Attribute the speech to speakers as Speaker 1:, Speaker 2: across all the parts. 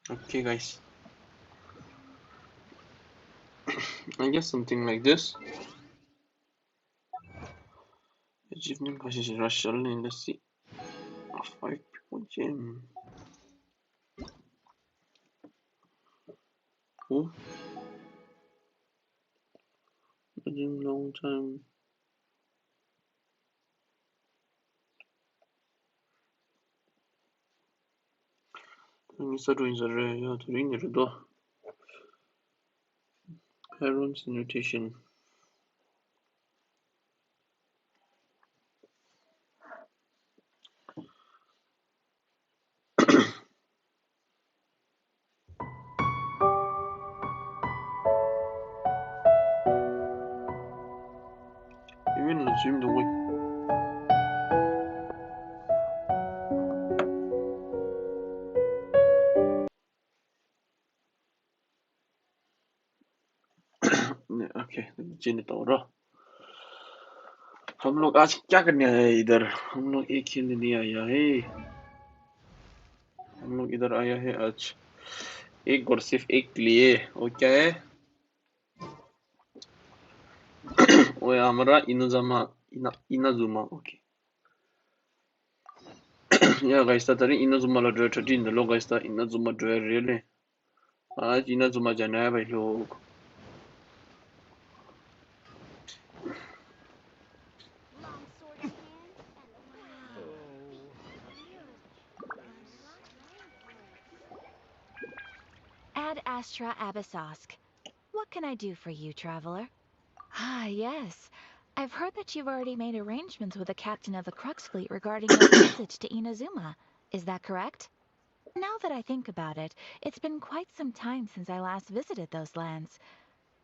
Speaker 1: Okay, guys. I guess something like this. Achievement versus Russian in the sea. 5 people gem. Oh, been a long time. Mr. Inzare, ja, to ring it door. Parents invitation. Even assume the way. Okay जिन्हें तो रहा हम लोग आज क्या करने आए हैं इधर हम लोग एक खेलने नहीं आया है हम लोग इधर आया है आज एक और सिर्फ एक के लिए वो क्या है वो है हमारा इनाजुमा ओके या गाइस था इनाजुमा ला ड्राइव 13 लो गाइस था इनाजुमा ड्राइव रियली आज इनाजुमा जाना है भाई लोग
Speaker 2: Ad Astra Abyssosk. What can I do for you, traveler? Ah, yes. I've heard that you've already made arrangements with the captain of the Crux fleet regarding your passage to Inazuma. Is that correct? Now that I think about it, it's been quite some time since I last visited those lands.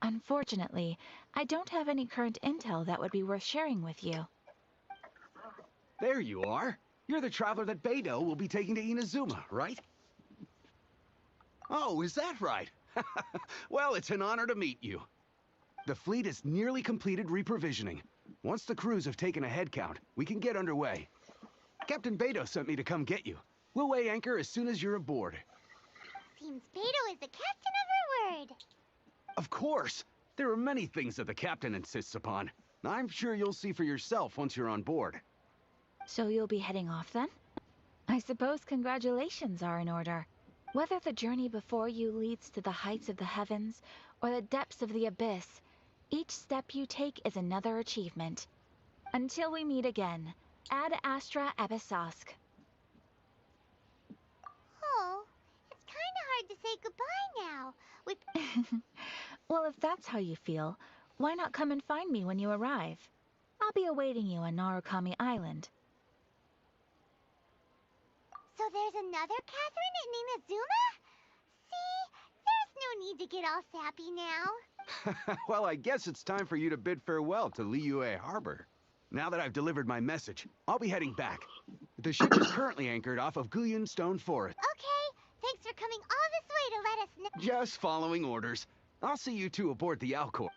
Speaker 2: Unfortunately, I don't have any current intel that would be worth sharing with you.
Speaker 3: There you are. You're the traveler that Beidou will be taking to Inazuma, right? Oh, is that right? Well, it's an honor to meet you. The fleet has nearly completed reprovisioning. Once the crews have taken a head count, we can get underway. Captain Beidou sent me to come get you. We'll weigh anchor as soon as you're aboard.
Speaker 4: Seems Beidou is the captain of her word.
Speaker 3: Of course! There are many things that the captain insists upon. I'm sure you'll see for yourself once you're on board.
Speaker 2: So you'll be heading off then? I suppose congratulations are in order. Whether the journey before you leads to the heights of the heavens or the depths of the abyss, each step you take is another achievement. Until we meet again, Ad Astra Abyssosk.
Speaker 4: Oh, it's kind of hard to say goodbye now.
Speaker 2: Well, if that's how you feel, why not come and find me when you arrive? I'll be awaiting you on Narukami Island.
Speaker 4: So there's another Catherine in Inazuma? See, there's no need to get all sappy now.
Speaker 3: Well, I guess it's time for you to bid farewell to Liyue Harbor. Now that I've delivered my message, I'll be heading back. The ship is currently anchored off of Guyun Stone Forest.
Speaker 4: Okay, thanks for coming all this way to let us know.
Speaker 3: Just following orders. I'll see you two aboard the Alcor.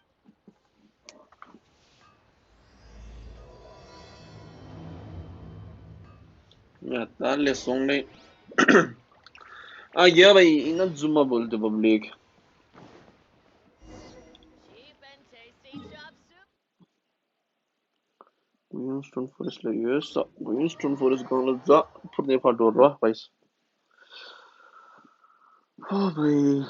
Speaker 1: या ताले सोंगने आ गया भाई Inazuma बोलते public Winston Forest lösa. Winston Forest kan lösa. Put ner på dörra, guys. Oh boy.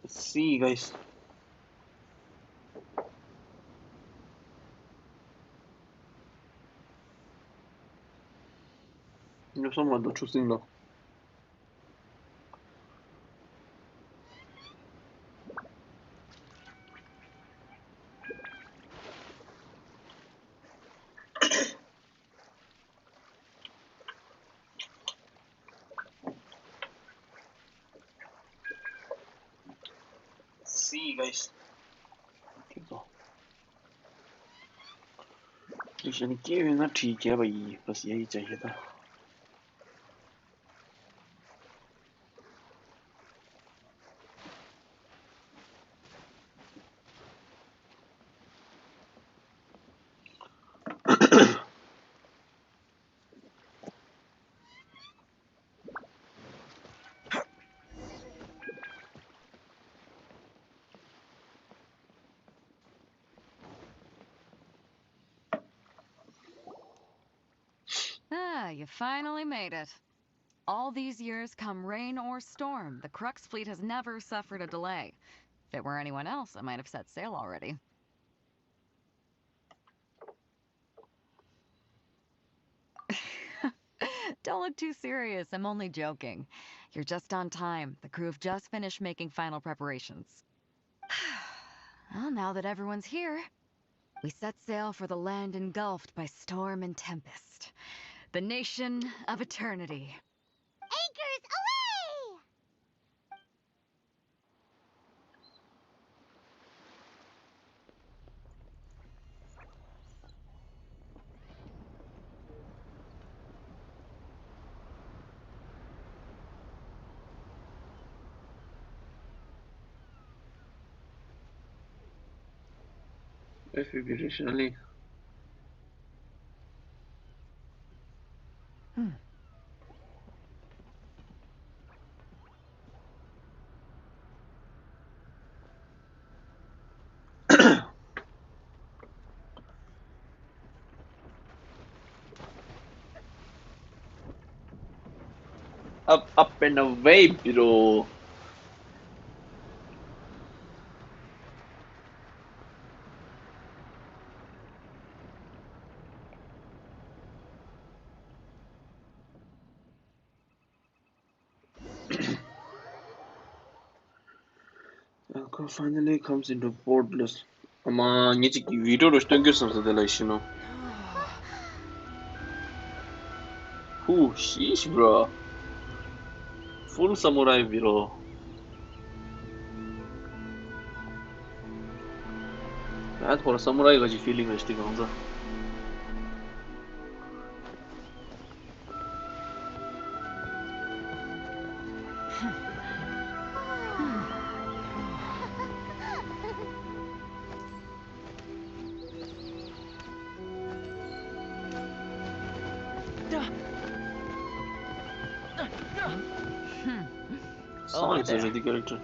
Speaker 1: Let's see, guys. There's someone not choosing now. iyi guys. देखो mission किए बिना ठीक है भाई, बस यही चाहिए था.
Speaker 5: Ah, you finally made it. All these years, come rain or storm, the Crux fleet has never suffered a delay. If it were anyone else, I might have set sail already. Don't look too serious, I'm only joking. You're just on time. The crew have just finished making final preparations. Well, now that everyone's here, we set sail for the land engulfed by storm and tempest. The nation of eternity.
Speaker 4: Anchors away!
Speaker 1: Officially. Up and away, bro. Alcohol finally comes into portless. 아마 이제 위로로 당겼었어 될라 신호. 후, sheesh, bro. Full samurai 위로. بعد خور samurai 가지 feeling işte kanka. Song is a ready character.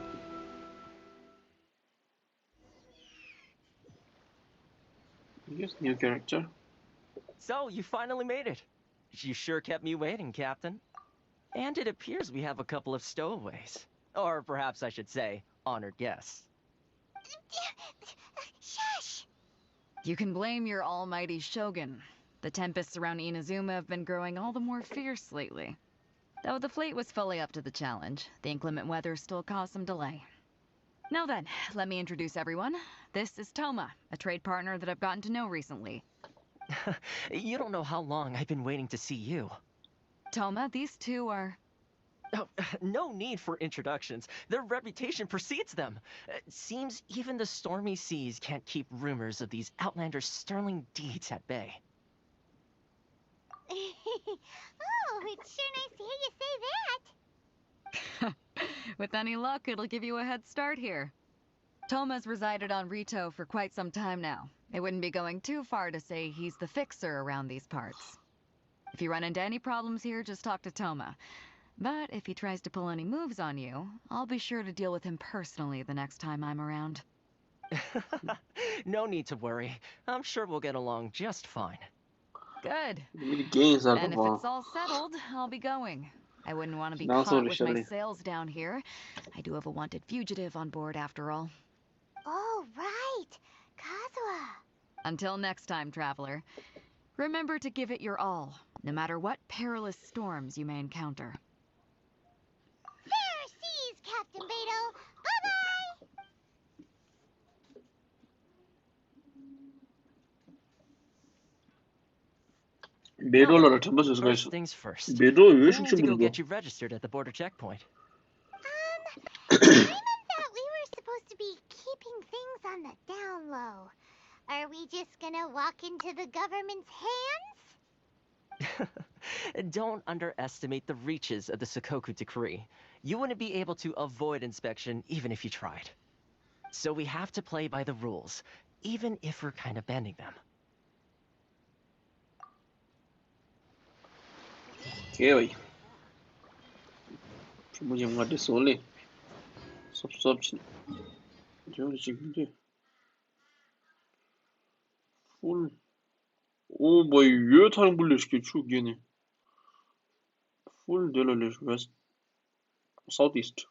Speaker 1: Yes, new character.
Speaker 6: So, you finally made it. You sure kept me waiting, Captain. And it appears we have a couple of stowaways. Or perhaps I should say, honored guests.
Speaker 4: Shush!
Speaker 5: You can blame your almighty shogun. The tempests around Inazuma have been growing all the more fierce lately. Though the fleet was fully up to the challenge, the inclement weather still caused some delay. Now then, let me introduce everyone. This is Toma, a trade partner that I've gotten to know recently.
Speaker 6: You don't know how long I've been waiting to see you.
Speaker 5: Toma, these two are...
Speaker 6: Oh, no need for introductions. Their reputation precedes them. Seems even the stormy seas can't keep rumors of these outlanders' sterling deeds at bay.
Speaker 4: Oh, it's sure nice to hear you say that.
Speaker 5: With any luck, it'll give you a head start here. Toma's resided on Rito for quite some time now. It wouldn't be going too far to say he's the fixer around these parts. If you run into any problems here, just talk to Toma. But if he tries to pull any moves on you, I'll be sure to deal with him personally the next time I'm around.
Speaker 6: No need to worry. I'm sure we'll get along just fine.
Speaker 5: Good.
Speaker 1: Many games are
Speaker 5: And if it's all settled, I'll be going. I wouldn't want to be
Speaker 1: Now,
Speaker 5: caught
Speaker 1: sorry,
Speaker 5: with my
Speaker 1: Shelley.
Speaker 5: sails down here. I do have a wanted fugitive on board after all.
Speaker 4: Oh, right. Kazuha.
Speaker 5: Until next time, traveler. Remember to give it your all, no matter what perilous storms you may encounter.
Speaker 4: Fair seas, Captain Beto. Bye-bye.
Speaker 1: 배도라를 전부 수가
Speaker 6: First
Speaker 1: 있어.
Speaker 6: things first.
Speaker 1: 배도 왜
Speaker 6: We need to
Speaker 1: 숙제
Speaker 6: go
Speaker 1: 부르고?
Speaker 6: get you registered at the border checkpoint.
Speaker 4: Simon thought we were supposed to be keeping on the down low. Are we just gonna walk into the government's hands?
Speaker 6: Don't underestimate the reaches of the Sakoku Decree. You wouldn't be able to avoid inspection even if you tried. So we have to play by the rules, even if we're kind of bending them.
Speaker 1: 오케이 भाई मुझे वहाँ सोले सब जो 지금데 full o भाई ये थाने बुल्ले इसके चुक गए ने full डेलोलेश west southeast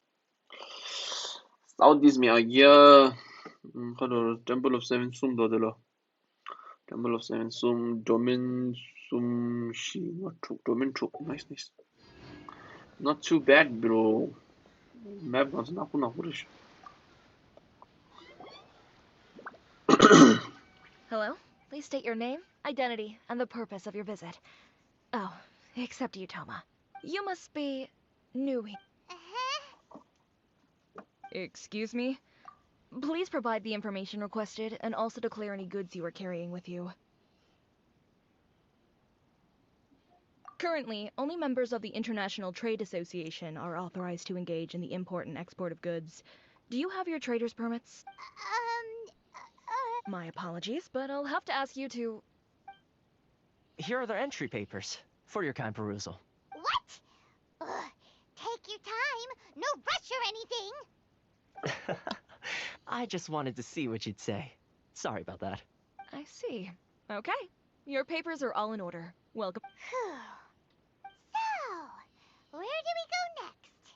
Speaker 1: में आ गया करो temple of seven sum दो डेलो temple of seven sum domain sum shi domain chuk nice not too bad bro map was not good.
Speaker 2: Hello? Please state your name, identity, and the purpose of your visit. Oh, except you, Toma. You must be new here. Excuse me? Please provide the information requested and also declare any goods you are carrying with you. Currently, only members of the International Trade Association are authorized to engage in the import and export of goods. Do you have your trader's permits? My apologies, but I'll have to ask you to...
Speaker 6: Here are their entry papers, for your kind perusal.
Speaker 4: What? Take your time. No rush or anything.
Speaker 6: I just wanted to see what you'd say. Sorry about that.
Speaker 2: I see. Okay. Your papers are all in order. Welcome.
Speaker 4: So, where do we go next?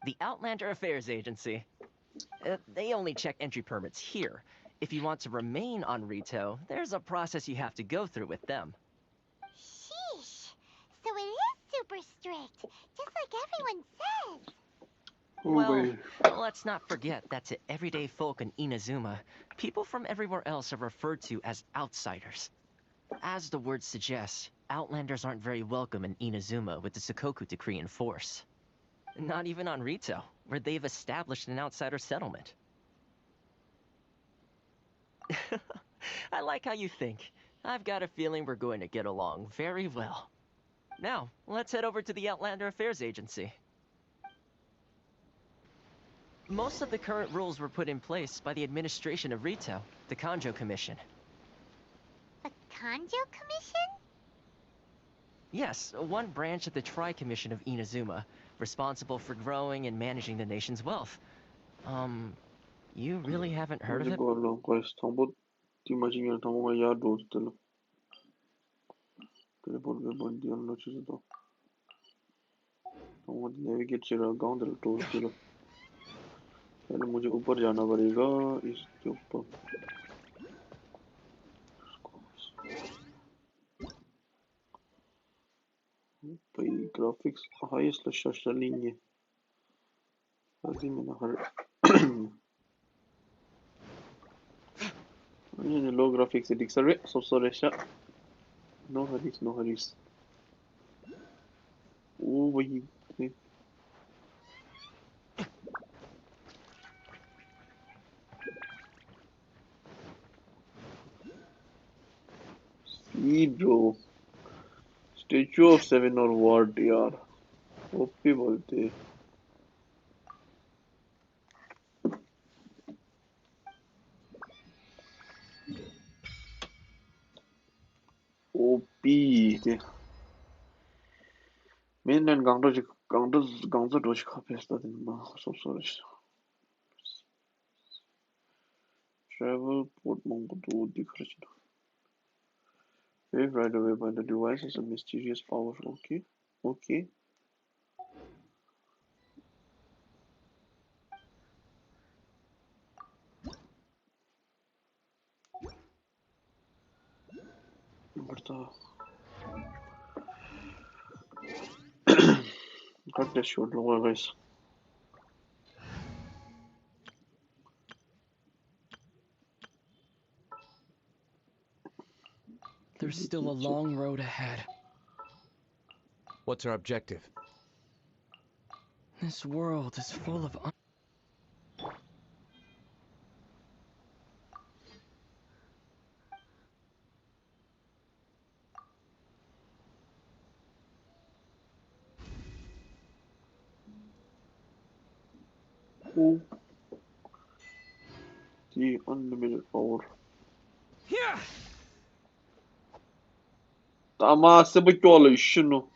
Speaker 6: The Outlander Affairs Agency. They only check entry permits here. If you want to remain on Rito, there's a process you have to go through with them.
Speaker 4: Sheesh. So it is super strict, just like everyone says.
Speaker 6: Well, let's not forget that to everyday folk in Inazuma, people from everywhere else are referred to as outsiders. As the word suggests, Outlanders aren't very welcome in Inazuma with the Sakoku Decree in force. Not even on Rito, where they've established an outsider settlement. I like how you think. I've got a feeling we're going to get along very well. Now, let's head over to the Outlander Affairs Agency. Most of the current rules were put in place by the administration of Rito, the Kanjo Commission.
Speaker 4: The Kanjo Commission?
Speaker 6: Yes, one branch of the Tri-Commission of Inazuma, responsible for growing and managing the nation's wealth. You really haven't heard of it?
Speaker 1: पहले मुझे ऊपर जाना पड़ेगा इसके ऊपर भाई graphics highest लशाशा लेंगे هذه من low graphics edit sorry so sorry no hurries oh भाई see bro Statue of Seven or what यार ओपी बोलते 오피 맨날 강도 도시 카페에서 된다 소소리 travel port mongo दिख रहा Wave right away by the device is a mysterious power. Okay. बढ़ता cut this short longer guys
Speaker 6: There's still a long road ahead.
Speaker 3: What's our objective?
Speaker 6: This world is full of
Speaker 1: Oh, the unlimited power.
Speaker 3: Yeah.
Speaker 1: Tama sebekyola şunu.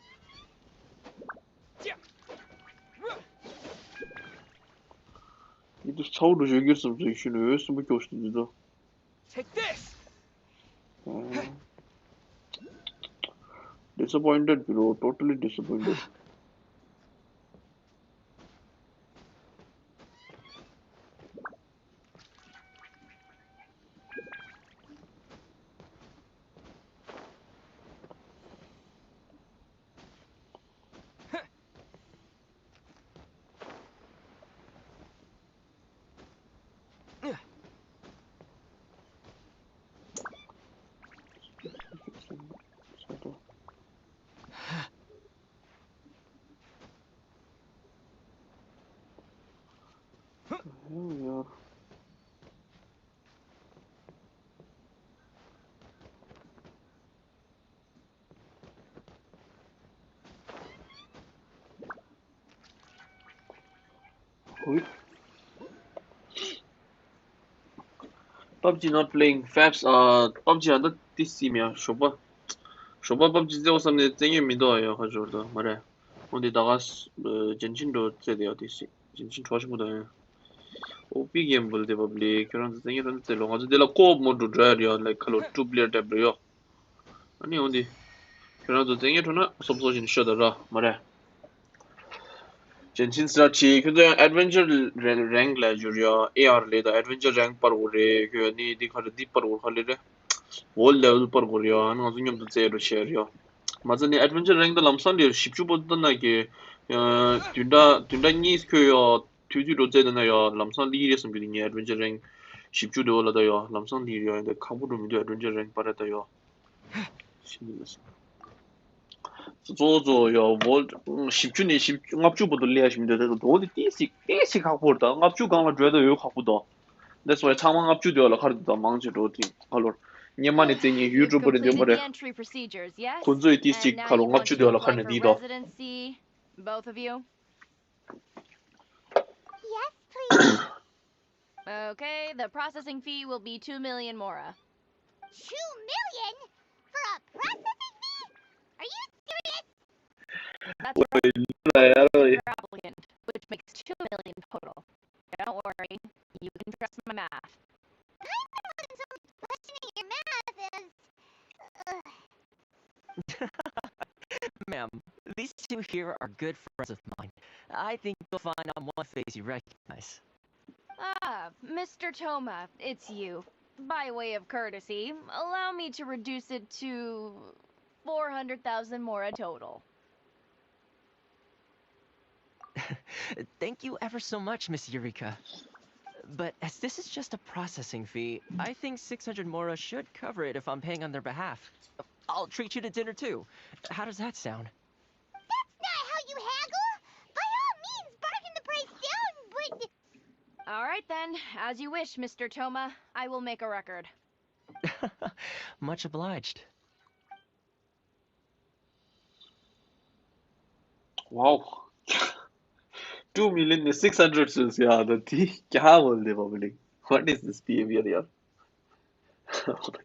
Speaker 1: 이도 차오로 저기였으면 şunu sebekyoştu.
Speaker 3: Take this.
Speaker 1: Disappointed, bro. Totally disappointed. Hell yeah. Wait. PUBG not playing. Fabs PUBG anda TC면 쇼바. 쇼바 PUBG 제오삼네 땡이 믿어요 하죠다 말해. 근데 다가 젠신도 제대로 TC. 젠신 좋아하시보다. OP game बोलते public 그런 땡이 런 때로 아주 데라 코업 모드 드라이어 like color two player tab 요. 아니 어디 그런 땡이 저나 섭소신 쇼더라 말해. Genshin strategy because the adventure rank la juria AR le the adventure rank par gore que ni di khar di par gore khale whole level par gore ya na zunyam to zero share ya mazani adventure rank the lamsan le shipchu bod na ke tunda ni skyo ya tuju ro zeda na ya lamsan li resum bi ni adventure rank shipchu do la da ya lamsan li ya the khabu do mi adventure rank par da ya 조조요 뭐 10주니 10 응압주부도 리하시면 돼도 어디 띠씩 하고 버다 응압주 강을 줘도 요 갖고도 that's why 창왕 압주되어라 가르다 망지로 어디 할로 니만이 되니
Speaker 2: You've
Speaker 1: 유튜브인데
Speaker 2: completed
Speaker 1: 뭐래
Speaker 2: the entry procedures, yes?
Speaker 1: 건조의
Speaker 2: And
Speaker 1: 띠씩
Speaker 2: now
Speaker 1: 가로
Speaker 2: you want to
Speaker 1: 응압주되어라
Speaker 2: apply
Speaker 1: 가는
Speaker 2: for
Speaker 1: 니도
Speaker 2: residency, both of you?
Speaker 4: Yes, please.
Speaker 2: Okay, the processing fee will be 2 million mora.
Speaker 4: 2 million? For a processing fee? Are you serious?
Speaker 2: That's right per applicant, which makes 2 million total. Don't worry, you can trust my math.
Speaker 4: I wasn't so much questioning your math as...
Speaker 6: Ma'am, these two here are good friends of mine. I think you'll find on one face you recognize.
Speaker 2: Ah, Mr. Toma, it's you. By way of courtesy, allow me to reduce it to 400,000 mora total.
Speaker 6: Thank you ever so much, Miss Eureka. But as this is just a processing fee, I think 600 mora should cover it if I'm paying on their behalf. I'll treat you to dinner too. How does that sound?
Speaker 4: That's not how you haggle! By all means, bargain the price down, but...
Speaker 2: All right then, as you wish, Mr. Toma. I will make a record.
Speaker 6: Much obliged.
Speaker 1: wow 2 million 600 says yeah the ती क्या बोलते public what is this behavior यार
Speaker 4: What?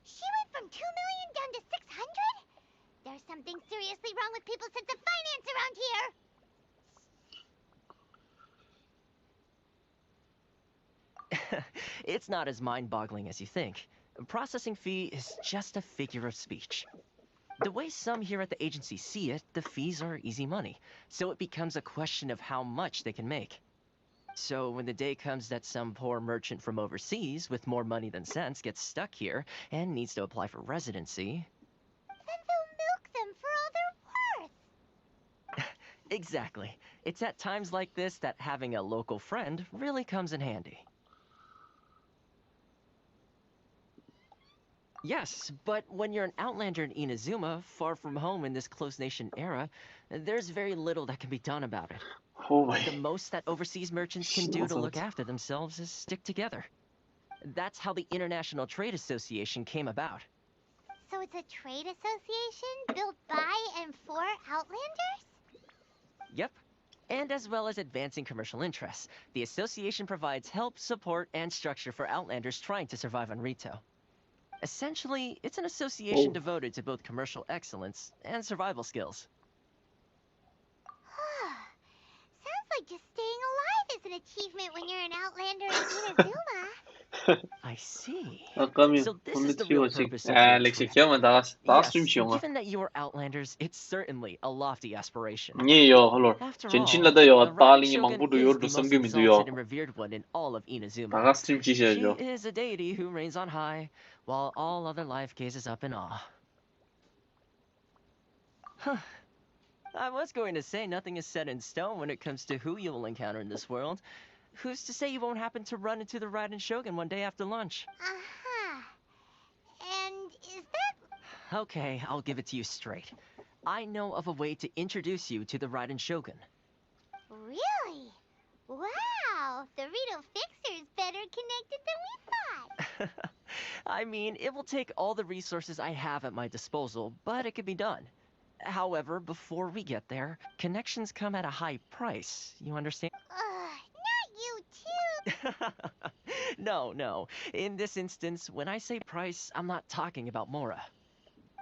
Speaker 4: She went from 2 million down to 600? There's something seriously wrong with people's sense of finance around here!
Speaker 6: It's not as mind-boggling as you think. Processing fee is just a figure of speech. The way some here at the agency see it, the fees are easy money, so it becomes a question of how much they can make. So when the day comes that some poor merchant from overseas with more money than sense gets stuck here and needs to apply for residency...
Speaker 4: Then they'll milk them for all they're worth!
Speaker 6: Exactly. It's at times like this that having a local friend really comes in handy. Yes, but when you're an outlander in Inazuma, far from home in this closed nation era, there's very little that can be done about it.
Speaker 1: oh my
Speaker 6: The most that overseas merchants can do to look after themselves is stick together. That's how the International Trade Association came about.
Speaker 4: So it's a trade association built by and for Outlanders?
Speaker 6: Yep. And as well as advancing commercial interests, the association provides help, support, and structure for Outlanders trying to survive on Rito. Essentially, it's an association devoted to both commercial excellence and survival skills.
Speaker 4: Sounds like just staying alive is an achievement when you're an Outlander in Inazuma.
Speaker 6: I see.
Speaker 1: 아까면
Speaker 6: So this
Speaker 1: 오늘
Speaker 6: is the real
Speaker 1: 튀어지.
Speaker 6: purpose of your
Speaker 1: 렉시
Speaker 6: trip.
Speaker 1: 기억만 다 스트림
Speaker 6: Yes,
Speaker 1: 시용아.
Speaker 6: given that you are Outlanders, it's certainly a lofty aspiration.
Speaker 1: 니요 할로.
Speaker 6: After all,
Speaker 1: 젠신라다요
Speaker 6: the Riding
Speaker 1: 달링이
Speaker 6: Shogun
Speaker 1: 망부도
Speaker 6: is
Speaker 1: 요르도
Speaker 6: the most
Speaker 1: 성금이도요.
Speaker 6: exalted and revered one in all of Inazuma.
Speaker 1: 다 스트림
Speaker 6: She
Speaker 1: 지셔야죠.
Speaker 6: is a deity who reigns on high, while all other life gazes up in awe. Huh. I was going to say nothing is set in stone when it comes to who you will encounter in this world. Who's to say you won't happen to run into the Riding Shogun one day after lunch?
Speaker 4: And is that...
Speaker 6: Okay, I'll give it to you straight. I know of a way to introduce you to the Riding Shogun.
Speaker 4: Really? Wow! The Rito Fixer is better connected than we thought.
Speaker 6: I mean, it will take all the resources I have at my disposal, but it can be done. However, before we get there, connections come at a high price. You understand?
Speaker 4: Not you too!
Speaker 6: No. In this instance, when I say price, I'm not talking about Mora.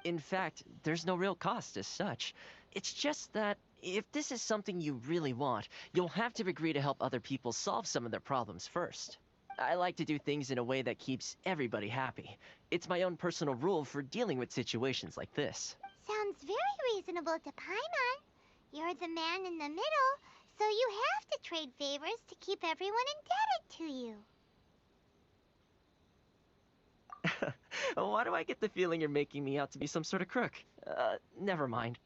Speaker 6: In fact, there's no real cost as such. It's just that if this is something you really want, you'll have to agree to help other people solve some of their problems first. I like to do things in a way that keeps everybody happy. It's my own personal rule for dealing with situations like this.
Speaker 4: Sounds very reasonable to Paimon. You're the man in the middle, so you have to trade favors to keep everyone indebted to you.
Speaker 6: Why do I get the feeling you're making me out to be some sort of crook? Never mind.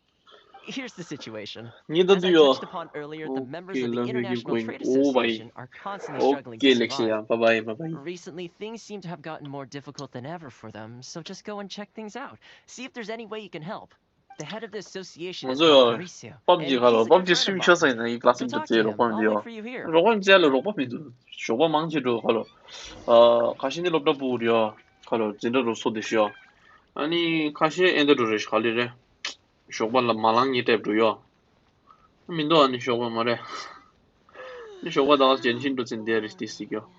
Speaker 6: Here's the situation. As I touched upon earlier, the members of the International Trade Association are constantly struggling to survive.
Speaker 1: Bye-bye.
Speaker 6: Recently, things seem to have gotten more difficult than ever for them, so just go and check things out. See if there's any way you can help. The head of the association is
Speaker 1: 맞아요.
Speaker 6: Mauricio, and
Speaker 1: PUBG
Speaker 6: he's
Speaker 1: 가로
Speaker 6: a good
Speaker 1: PUBG
Speaker 6: friend
Speaker 1: 스트림
Speaker 6: of
Speaker 1: 켜서
Speaker 6: mine.
Speaker 1: 있는 이
Speaker 6: Go
Speaker 1: 클래스
Speaker 6: talk
Speaker 1: 때
Speaker 6: to him. I'll wait
Speaker 1: 로건지요.
Speaker 6: for you here.
Speaker 1: 로건지야로 로건미도 쇼바 망치로 가로 가시니 롭다 부려 가로 진짜로 소데시요. 아니 가시 엔더르시 갈리래. 쇼바라 말랑이 때도요. 민도 아니 쇼바 말해. 이 쇼바 다 젠신도 진데리스티시요.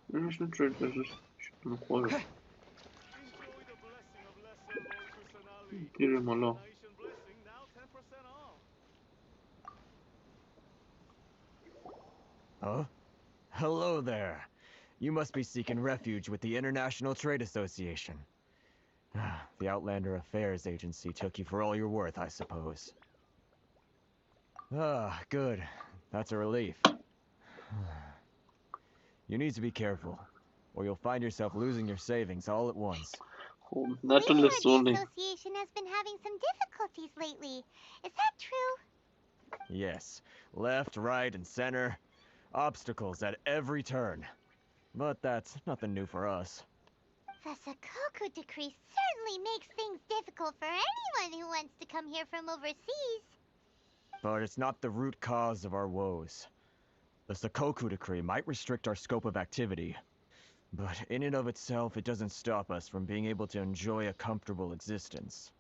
Speaker 1: 무슨 트레이더스 좀 거요. 길을 몰라.
Speaker 7: Huh? Hello there. You must be seeking refuge with the International Trade Association. The Outlander Affairs Agency took you for all you're worth, I suppose. Ah, good. That's a relief. You need to be careful, or you'll find yourself losing your savings all at once.
Speaker 4: We heard the association has been having some difficulties lately. Is that true?
Speaker 7: Yes. Left, right, and center. Obstacles at every turn. But that's nothing new for us.
Speaker 4: The Sakoku decree certainly makes things difficult for anyone who wants to come here from overseas.
Speaker 7: But it's not the root cause of our woes. The Sakoku decree might restrict our scope of activity, but in and of itself, it doesn't stop us from being able to enjoy a comfortable existence.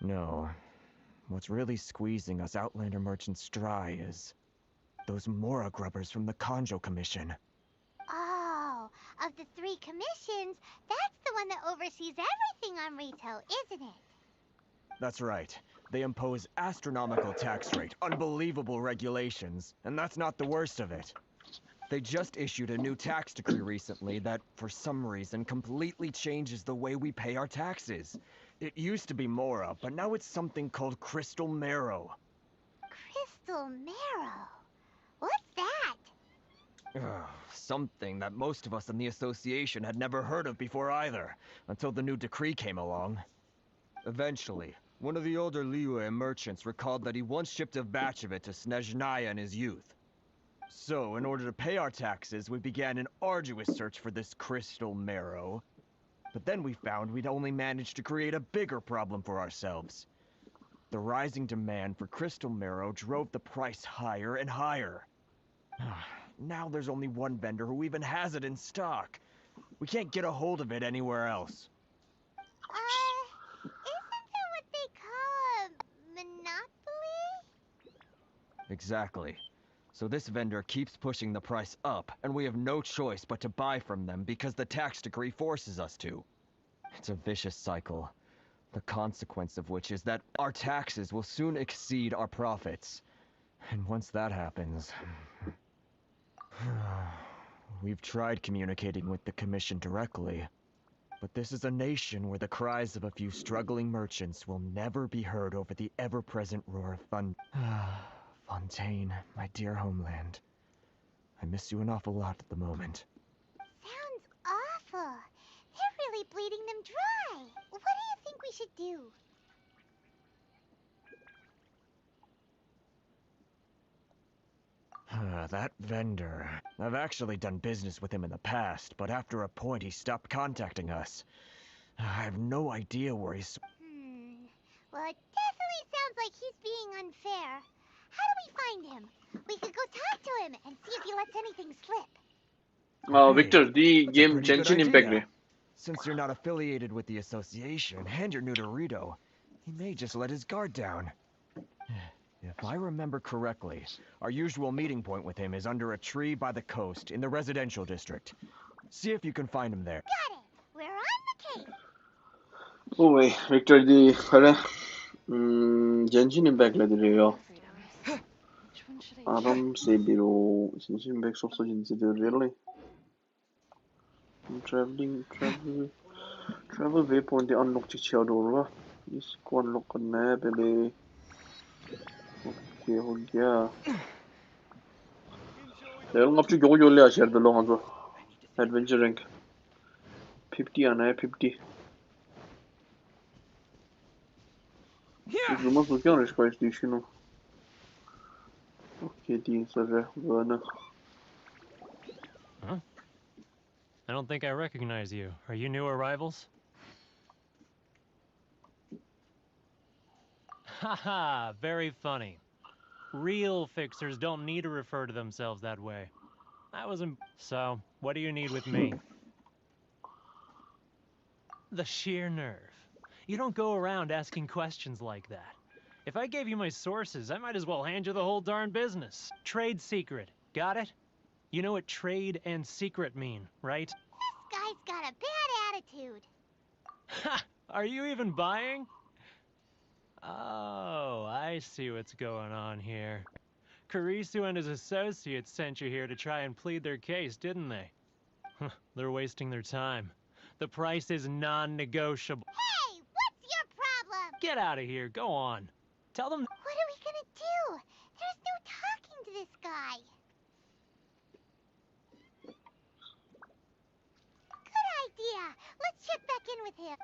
Speaker 7: No. What's really squeezing us Outlander merchants dry is those Mora grubbers from the Kanjo Commission.
Speaker 4: Oh, of the 3 commissions, that's the one that oversees everything on Rito, isn't it?
Speaker 7: That's right. They impose astronomical tax rate, unbelievable regulations, and that's not the worst of it. They just issued a new tax decree recently that, for some reason, completely changes the way we pay our taxes. It used to be Mora, but now it's something called Crystal Marrow.
Speaker 4: Crystal Marrow? What's that?
Speaker 7: Something that most of us in the association had never heard of before either, until the new decree came along. Eventually, one of the older Liyue merchants recalled that he once shipped a batch of it to Snezhnaya in his youth. So, in order to pay our taxes, we began an arduous search for this crystal marrow. But then we found we'd only managed to create a bigger problem for ourselves. The rising demand for crystal marrow drove the price higher and higher. Now there's only one vendor who even has it in stock. We can't get a hold of it anywhere else.
Speaker 4: Isn't that what they call a
Speaker 7: Exactly. So this vendor keeps pushing the price up, and we have no choice but to buy from them because the tax decree forces us to. It's a vicious cycle, the consequence of which is that our taxes will soon exceed our profits. And once that happens... We've tried communicating with the Commission directly, but this is a nation where the cries of a few struggling merchants will never be heard over the ever-present roar of thunder. Fontaine, my dear homeland. I miss you an awful lot at the moment.
Speaker 4: Sounds awful. They're really bleeding them dry. What do you think we should do?
Speaker 7: That vendor. I've actually done business with him in the past, but after a point he stopped contacting us. I have no idea where he's...
Speaker 4: Well, it definitely sounds like he's being unfair. How do we find him? We could go talk to him and see if he lets anything slip.
Speaker 1: Victor, the
Speaker 7: That's a
Speaker 1: game
Speaker 7: pretty good
Speaker 1: Genshin Impact
Speaker 7: idea.
Speaker 1: re.
Speaker 7: Since you're not affiliated with the association and you're new to Rito, he may just let his guard down. If I remember correctly, our usual meeting point with him is under a tree by the coast in the residential district. See if you can find him there.
Speaker 4: Got it. We're on the case.
Speaker 1: Oi, Victor, the Genshin Impact le direyo. Aram se biro Genshin Impact source jinsi de really. Travel waypoint the unlock chichia dorwa. इसको unlock करना है पहले. Okay, हो गया. 내가 갑자기 요거 열려야 셔도 롱하고. Adventure rank 50 आना है 50. Inazuma so क्या risco है इसलिए. Okay, die Sache Werner.
Speaker 8: Huh? I don't think I recognize you. Are you new arrivals? Haha, very funny. Real fixers don't need to refer to themselves that way. I wasn't... So, what do you need with me? The sheer nerve. You don't go around asking questions like that. If I gave you my sources, I might as well hand you the whole darn business. Trade secret. Got it? You know what trade and secret mean, right?
Speaker 4: This guy's got a bad attitude.
Speaker 8: Ha! Are you even buying? Oh, I see what's going on here. Karisu and his associates sent you here to try and plead their case, didn't they? They're wasting their time. The price is non-negotiable.
Speaker 4: Hey, what's your problem?
Speaker 8: Get out of here. Go on. Tell them...
Speaker 4: What are we gonna do? There's no talking to this guy. Good idea. Let's check back in with him.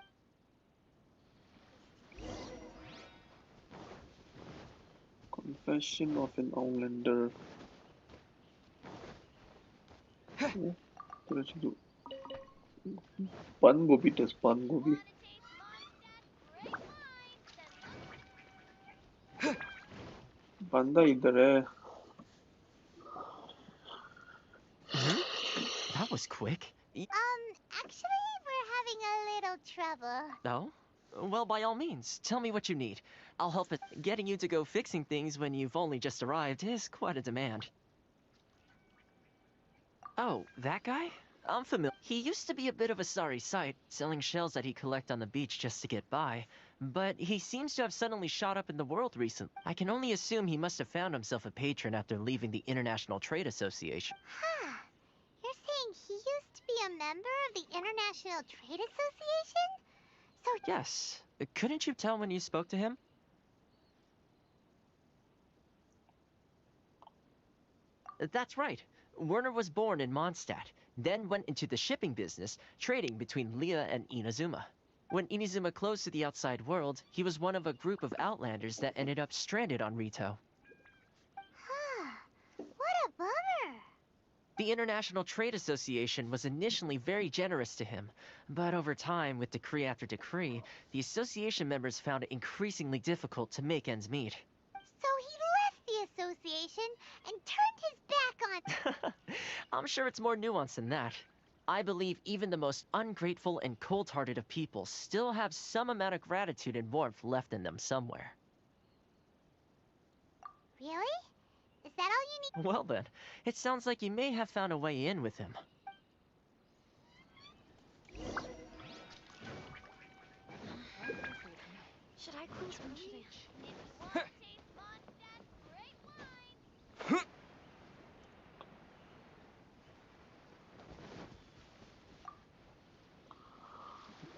Speaker 1: Confession of an Outlander. Terus itu pan gobi tes pan gobi. Panda इधर है.
Speaker 6: That was quick.
Speaker 4: Actually, we're having a little trouble.
Speaker 6: Oh? Well, by all means, tell me what you need. I'll help it. Getting you to go fixing things when you've only just arrived is quite a demand. Oh, that guy? I'm familiar. He used to be a bit of a sorry sight, selling shells that he collect on the beach just to get by. But he seems to have suddenly shot up in the world recently. I can only assume he must have found himself a patron after leaving the International Trade Association.
Speaker 4: Huh. You're saying he used to be a member of the International Trade Association? So...
Speaker 6: Yes. Couldn't you tell when you spoke to him? That's right. Werner was born in Mondstadt, then went into the shipping business, trading between Leah and Inazuma. When Inazuma closed to the outside world, he was one of a group of outlanders that ended up stranded on Rito.
Speaker 4: Huh. What a bummer.
Speaker 6: The International Trade Association was initially very generous to him, but over time, with decree after decree, the association members found it increasingly difficult to make ends meet.
Speaker 4: So he left the association and turned his back on...
Speaker 6: I'm sure it's more nuanced than that. I believe even the most ungrateful and cold-hearted of people still have some amount of gratitude and warmth left in them somewhere.
Speaker 4: Really? that all you need?
Speaker 6: Well then, it sounds like you may have found a way in with him.
Speaker 2: Should I close or should I?
Speaker 4: Taste Mondstadt's great wine.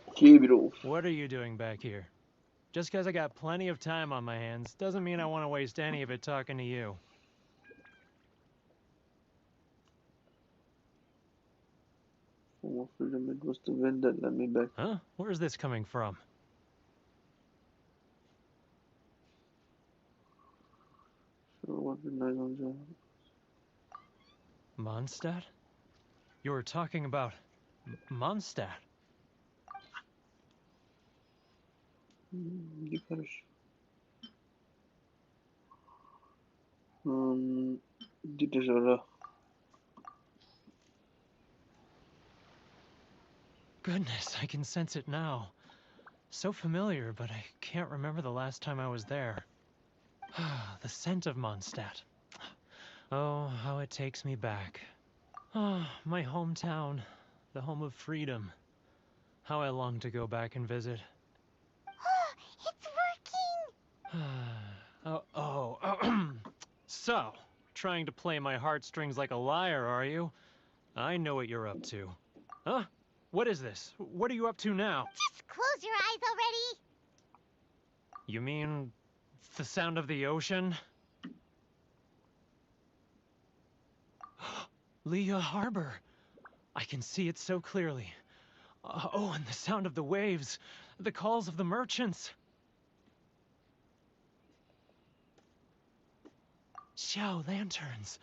Speaker 1: Okay, bro.
Speaker 8: What are you doing back here? Just because I got plenty of time on my hands doesn't mean I want to waste any of it talking to you.
Speaker 1: Form of freedom, it was the wind that led me back.
Speaker 8: Huh? Where's this coming from?
Speaker 1: So what did I do?
Speaker 8: Mondstadt? You were talking about Mondstadt.
Speaker 1: Yukarış. Gidiş ara.
Speaker 8: Goodness, I can sense it now. So familiar, but I can't remember the last time I was there. The scent of Mondstadt. Oh, how it takes me back. Oh, my hometown, the home of freedom. How I long to go back and visit.
Speaker 4: It's working!
Speaker 8: So, trying to play my heartstrings like a liar, are you? I know what you're up to. Huh? What is this? What are you up to now?
Speaker 4: Just close your eyes already!
Speaker 8: You mean the sound of the ocean? Leah Harbor. I can see it so clearly. Oh, and the sound of the waves. The calls of the merchants. Xiao lanterns.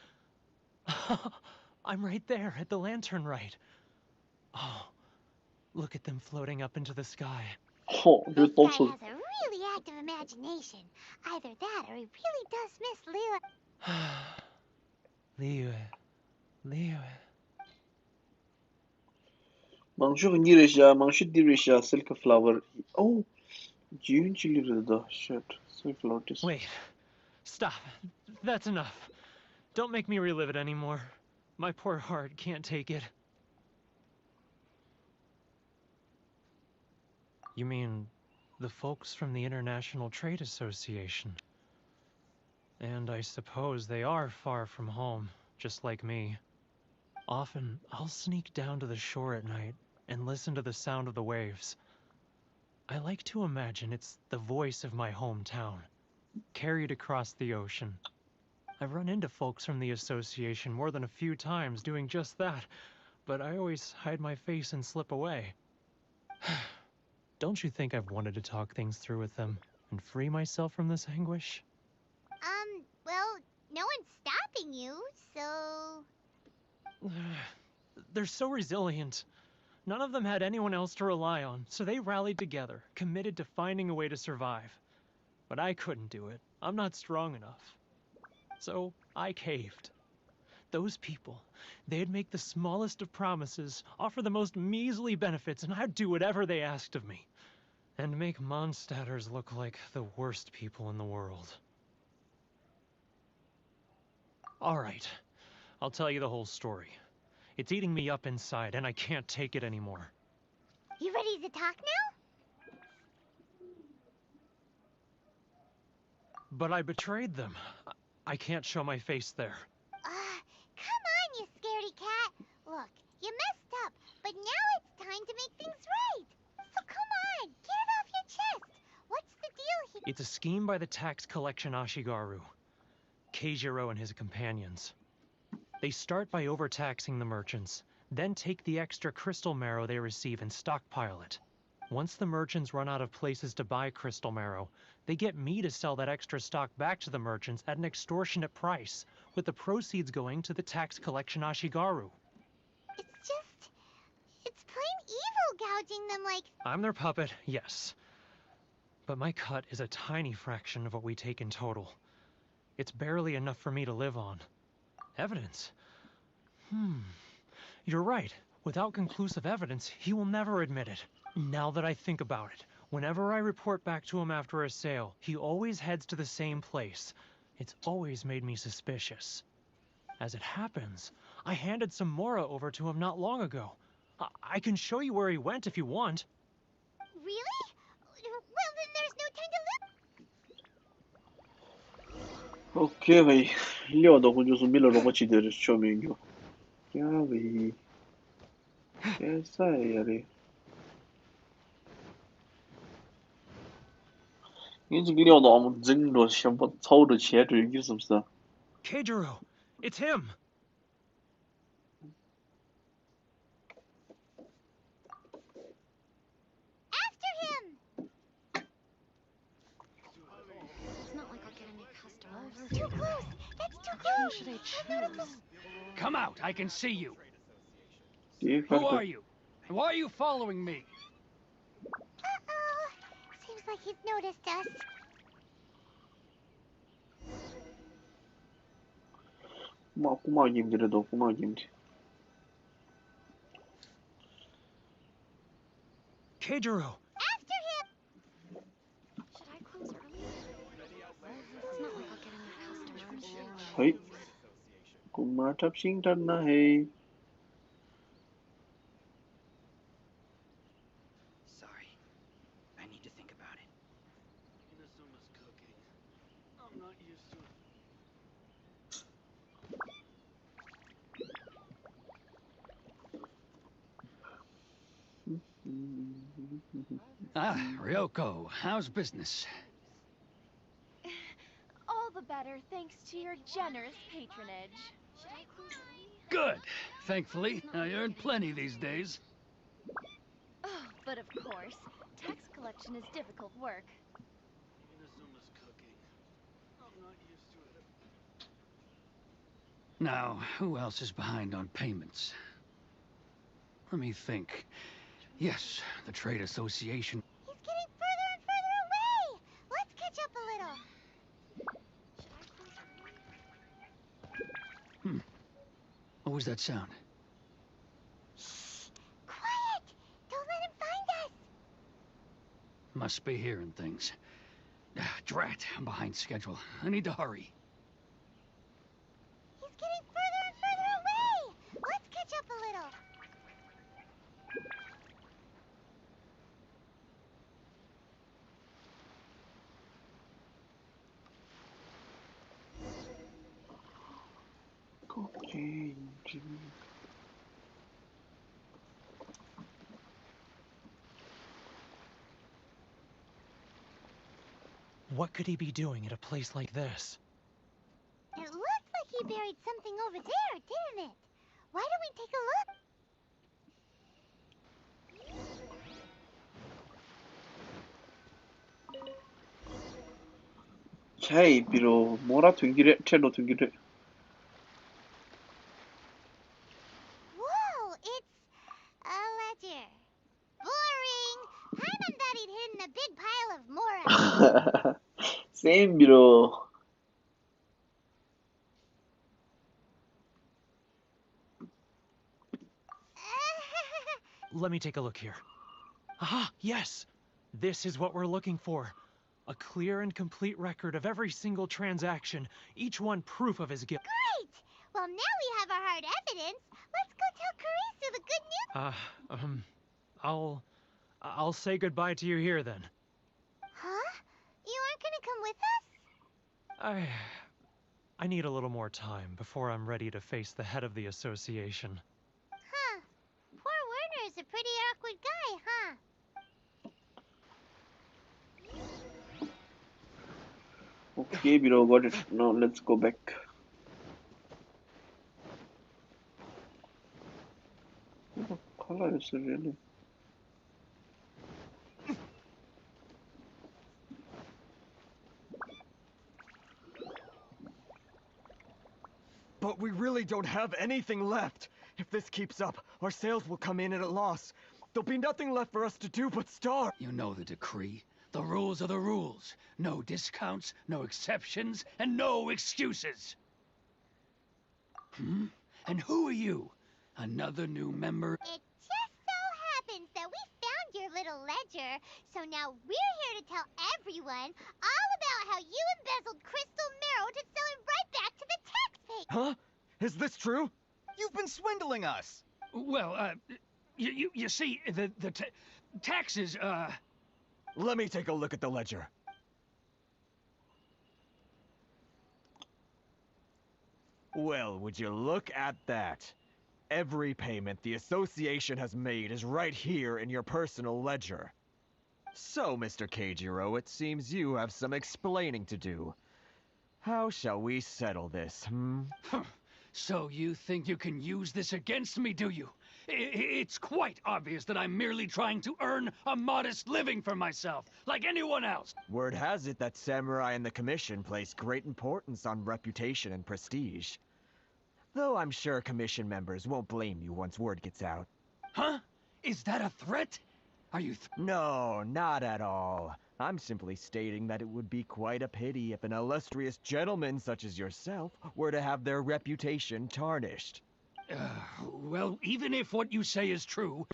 Speaker 8: I'm right there at the lantern right. Oh, look at them floating up into the sky.
Speaker 1: Oh,
Speaker 4: This
Speaker 1: just
Speaker 4: guy
Speaker 1: also.
Speaker 4: has a really active imagination. Either that or he really does miss Lila.
Speaker 8: Liyue.
Speaker 1: Mangshu Nirisha, Mangshu Dirisha, Silk Flower. Oh, June Chili Rida. Shit. Silk Lotus.
Speaker 8: Wait. Stop. That's enough. Don't make me relive it anymore. My poor heart can't take it. You mean the folks from the International Trade Association? And I suppose they are far from home, just like me. Often, I'll sneak down to the shore at night and listen to the sound of the waves. I like to imagine it's the voice of my hometown, carried across the ocean. I've run into folks from the association more than a few times doing just that, but I always hide my face and slip away. Don't you think I've wanted to talk things through with them and free myself from this anguish?
Speaker 4: Well, no one's stopping you, so...
Speaker 8: They're so resilient. None of them had anyone else to rely on, so they rallied together, committed to finding a way to survive. But I couldn't do it. I'm not strong enough. So I caved. Those people, they'd make the smallest of promises, offer the most measly benefits, and I'd do whatever they asked of me. And make Mondstadters look like the worst people in the world. Alright, I'll tell you the whole story. It's eating me up inside, and I can't take it anymore.
Speaker 4: You ready to talk now?
Speaker 8: But I betrayed them. I can't show my face there.
Speaker 4: Come on, you scaredy cat. Look, you messed up, but now it's time to make things right. So come on, get it off your chest. What's the deal here?
Speaker 8: It's a scheme by the tax collection Ashigaru, Keijiro and his companions. They start by overtaxing the merchants, then take the extra crystal marrow they receive and stockpile it. Once the merchants run out of places to buy crystal marrow, they get me to sell that extra stock back to the merchants at an extortionate price, with the proceeds going to the tax collection Ashigaru.
Speaker 4: It's plain evil gouging them like...
Speaker 8: I'm their puppet, yes. But my cut is a tiny fraction of what we take in total. It's barely enough for me to live on. Evidence? You're right. Without conclusive evidence, he will never admit it. Now that I think about it, whenever I report back to him after a sale, he always heads to the same place. It's always made me suspicious. As it happens, I handed some Mora over to him not long ago. I can show you where he went if you want.
Speaker 4: Really? Well, then there's no time to look.
Speaker 1: Okay भाई लियो तो कुछ उसमें मिलो रोको चीज़ show में क्यों क्या भाई कैसा है यार ये这个料到我们整个想把操着切这个是不是
Speaker 8: Keijiro, it's him.
Speaker 4: After him!
Speaker 2: It's not like I'll get any customers.
Speaker 4: Too close! That's too
Speaker 2: Which one
Speaker 4: close!
Speaker 2: should I
Speaker 4: I'm not
Speaker 2: choose?
Speaker 9: Come out, I can see you.
Speaker 1: ये
Speaker 9: Who are you? And why are you following me?
Speaker 4: Uh-oh. Seems like he's noticed us.
Speaker 1: कुमा game दे दो कुमा game
Speaker 8: Keijiro,
Speaker 4: After him!
Speaker 2: Should I close early? It's not like I'll get any customers.
Speaker 1: भाई कुमा टप सिंग करना है
Speaker 3: Sorry. I need to think about it.
Speaker 9: Inazuma's cooking. I'm not used to it. Ah, Ryoko, how's business?
Speaker 10: All the better thanks to your generous patronage.
Speaker 2: Should I close early?
Speaker 9: Good. Thankfully, I earn plenty these days.
Speaker 10: Oh, but of course, tax collection is difficult work.
Speaker 9: Inazuma's cooking. I'm not used to it. Now, who else is behind on payments? Let me think. Yes, the Trade Association.
Speaker 4: He's getting further and further away! Let's catch up a little.
Speaker 2: Should I close early?
Speaker 9: What was that sound?
Speaker 4: Shh! Quiet! Don't let him find us!
Speaker 9: Must be hearing things. Drat, I'm behind schedule. I need to hurry.
Speaker 4: He's getting further and further away! Let's catch up a little.
Speaker 1: okay
Speaker 8: what could he be doing at a place like this?
Speaker 4: It looks like he buried something over there, didn't it? Why don't we take a look?
Speaker 1: 차이 비로 뭐라 튕기래 채로 튕기래
Speaker 4: Whoa, it's a ledger. Boring. Paimon thought he'd hidden a big pile of Mora.
Speaker 1: same 비로
Speaker 8: Let me take a look here. Ah, yes! This is what we're looking for. A clear and complete record of every single transaction, each one proof of his guilt.
Speaker 4: Great! Well, now we have our hard evidence. Let's go tell Karisu the good news.
Speaker 8: I'll say goodbye to you here then.
Speaker 4: Huh? You aren't gonna come with us?
Speaker 8: I need a little more time before I'm ready to face the head of the association.
Speaker 4: Huh. Poor Werner's a pretty awkward guy, huh?
Speaker 1: okay 비로 got it now let's go back what color is it really
Speaker 7: But we really don't have anything left. If this keeps up, our sales will come in at a loss. There'll be nothing left for us to do but starve.
Speaker 9: You know the decree. The rules are the rules. No discounts, no exceptions, and no excuses. And who are you? Another new member?
Speaker 4: It just so happens that we found your little ledger, so now we're here to tell everyone all about how you embezzled crystal marrow to sell it right back to the taxpayer.
Speaker 7: Huh? Is this true?
Speaker 11: You've been swindling us.
Speaker 9: Well, you see, the taxes,
Speaker 7: Let me take a look at the ledger. Well, would you look at that? Every payment the association has made is right here in your personal ledger. So, Mr. Keijiro, it seems you have some explaining to do. How shall we settle this,
Speaker 9: So you think you can use this against me, do you? It's quite obvious that I'm merely trying to earn a modest living for myself, like anyone else.
Speaker 7: Word has it that Samurai and the Commission place great importance on reputation and prestige. Though I'm sure Commission members won't blame you once word gets out.
Speaker 9: Huh? Is that a threat? Are you
Speaker 7: No, not at all. I'm simply stating that it would be quite a pity if an illustrious gentleman such as yourself were to have their reputation tarnished.
Speaker 9: Well, even if what you say is true,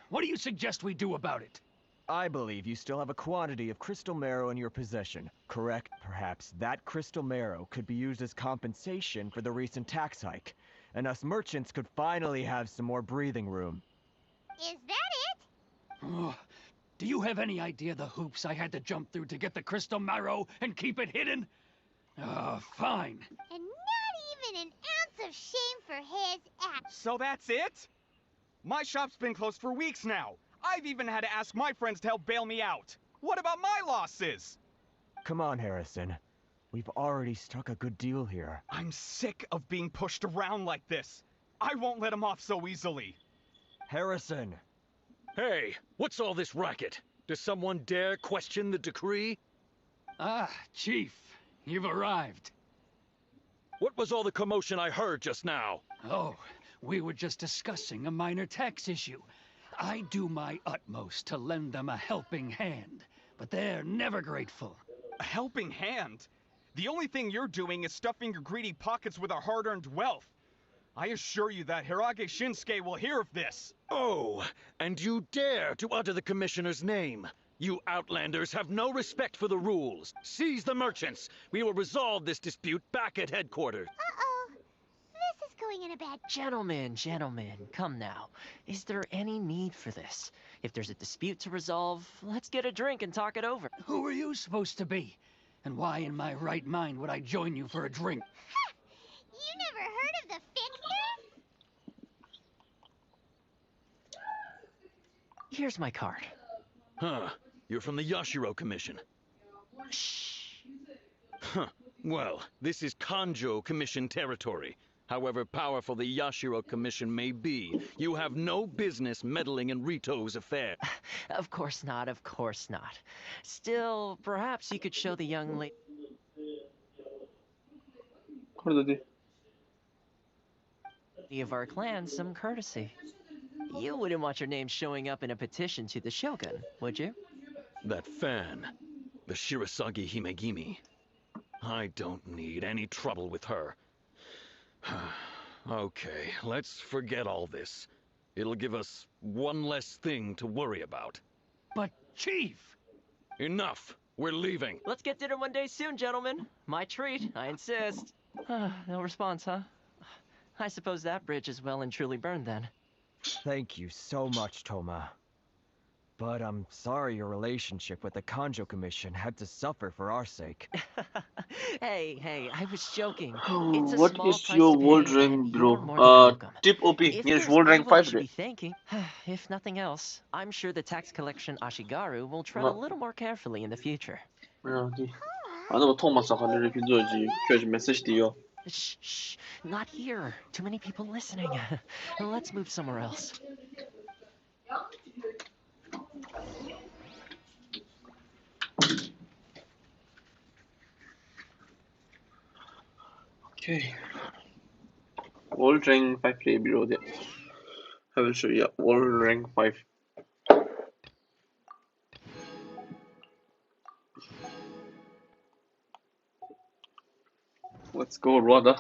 Speaker 9: what do you suggest we do about it?
Speaker 7: I believe you still have a quantity of crystal marrow in your possession, correct? Perhaps that crystal marrow could be used as compensation for the recent tax hike, and us merchants could finally have some more breathing room.
Speaker 4: Is that it?
Speaker 9: Do you have any idea the hoops I had to jump through to get the crystal marrow and keep it hidden? Fine.
Speaker 4: And not even an ounce of shame for his act.
Speaker 11: So that's it? My shop's been closed for weeks now. I've even had to ask my friends to help bail me out. What about my losses?
Speaker 7: Come on, Harrison. We've already struck a good deal here.
Speaker 11: I'm sick of being pushed around like this. I won't let him off so easily.
Speaker 7: Harrison!
Speaker 12: Hey, what's all this racket? Does someone dare question the decree?
Speaker 9: Ah, Chief, you've arrived.
Speaker 12: What was all the commotion I heard just now?
Speaker 9: Oh, we were just discussing a minor tax issue. I do my utmost to lend them a helping hand, but they're never grateful.
Speaker 11: A helping hand? The only thing you're doing is stuffing your greedy pockets with our hard-earned wealth. I assure you that Hirage Shinsuke will hear of this.
Speaker 12: Oh, and you dare to utter the Commissioner's name. You Outlanders have no respect for the rules. Seize the merchants. We will resolve this dispute back at headquarters.
Speaker 4: Uh-oh. This is going in a bad...
Speaker 6: Gentlemen, come now. Is there any need for this? If there's a dispute to resolve, let's get a drink and talk it over.
Speaker 9: Who are you supposed to be? And why in my right mind would I join you for a drink?
Speaker 4: Ha! You never heard of the Fixer?
Speaker 6: Here's my card.
Speaker 12: Huh. You're from the Yashiro Commission.
Speaker 6: Shh.
Speaker 12: Huh. Well, this is Kanjo Commission territory. However powerful the Yashiro Commission may be, you have no business meddling in Rito's affair.
Speaker 6: Of course not, of course not. Still, perhaps you could show the young lady of our clan some courtesy. You wouldn't want your name showing up in a petition to the Shogun, would you?
Speaker 12: That fan, the Shirasagi Himegimi. I don't need any trouble with her. Okay, let's forget all this. It'll give us one less thing to worry about.
Speaker 9: But, Chief!
Speaker 12: Enough! We're leaving.
Speaker 6: Let's get dinner one day soon, gentlemen. My treat, I insist. No response, huh? I suppose that bridge is well and truly burned then.
Speaker 7: Thank you so much, Toma. But I'm sorry your relationship with the Kanjo Commission had to suffer for our sake.
Speaker 6: Hey, I was joking.
Speaker 1: What is your world rank, bro? Tip OP, yes, world rank 5
Speaker 6: be thanking, if nothing else, I'm sure the tax collection Ashigaru will tread a little more carefully in the future.
Speaker 1: 아너 토마스 하늘을 빌려야지. 그래야지 메시지 띄요.
Speaker 6: Shh, not here. Too many people listening. Let's move somewhere else.
Speaker 1: Okay. World rank 5 play below there. I will show you world rank 5. Let's go, brother.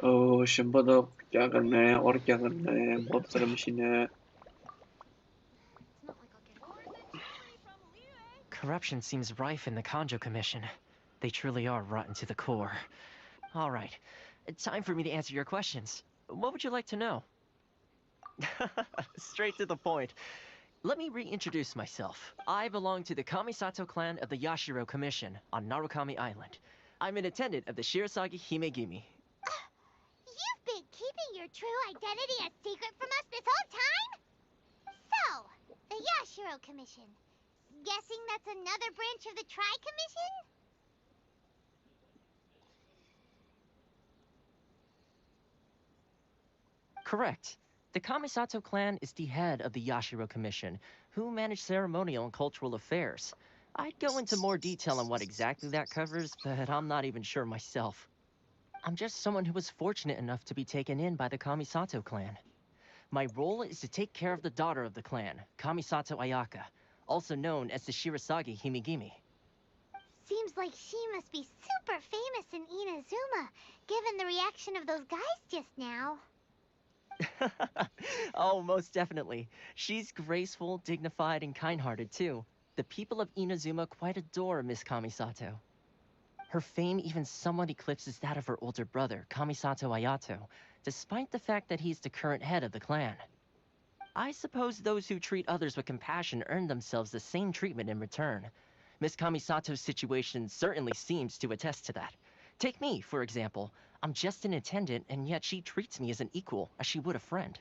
Speaker 1: 신바닥 क्या करना है और क्या करना है बहुत सारे machine है
Speaker 6: corruption seems rife in the Kanjo Commission. They truly are rotten to the core. Alright, time for me to answer your questions. What would you like to know? Straight to the point. Let me reintroduce myself. I belong to the Kamisato clan of the Yashiro Commission on Narukami Island. I'm an attendant of the Shirasagi Himegimi.
Speaker 4: You've been keeping your true identity a secret from us this whole time? So, the Yashiro Commission. Guessing that's another branch of the Tri-Commission?
Speaker 6: Correct. The Kamisato clan is the head of the Yashiro Commission, who manage ceremonial and cultural affairs. I'd go into more detail on what exactly that covers, but I'm not even sure myself. I'm just someone who was fortunate enough to be taken in by the Kamisato clan. My role is to take care of the daughter of the clan, Kamisato Ayaka, also known as the Shirasagi Himegimi.
Speaker 4: Seems like she must be super famous in Inazuma, given the reaction of those guys just now.
Speaker 6: Oh, most definitely. She's graceful, dignified, and kind-hearted, too. The people of Inazuma quite adore Miss Kamisato. Her fame even somewhat eclipses that of her older brother, Kamisato Ayato, despite the fact that he's the current head of the clan. I suppose those who treat others with compassion earn themselves the same treatment in return. Miss Kamisato's situation certainly seems to attest to that. Take me, for example. I'm just an attendant, and yet she treats me as an equal, as she would a friend.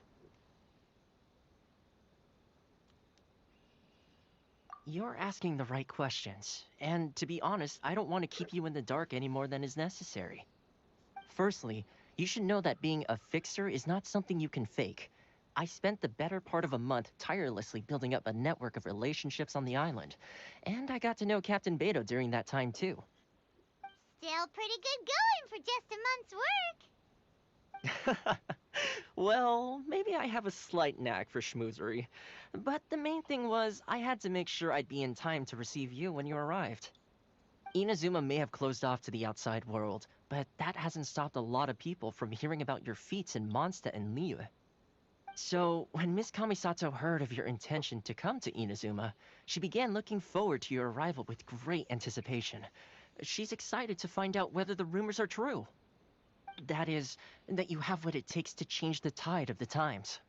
Speaker 6: You're asking the right questions, and to be honest, I don't want to keep you in the dark any more than is necessary. Firstly, you should know that being a fixer is not something you can fake. I spent the better part of a month tirelessly building up a network of relationships on the island, and I got to know Captain Beto during that time too.
Speaker 4: Still pretty good going for just a month's work.
Speaker 6: Well, maybe I have a slight knack for schmoozery. But the main thing was, I had to make sure I'd be in time to receive you when you arrived. Inazuma may have closed off to the outside world, but that hasn't stopped a lot of people from hearing about your feats in Mondstadt and Liyue. So, when Miss Kamisato heard of your intention to come to Inazuma, she began looking forward to your arrival with great anticipation. She's excited to find out whether the rumors are true. That is, that you have what it takes to change the tide of the times.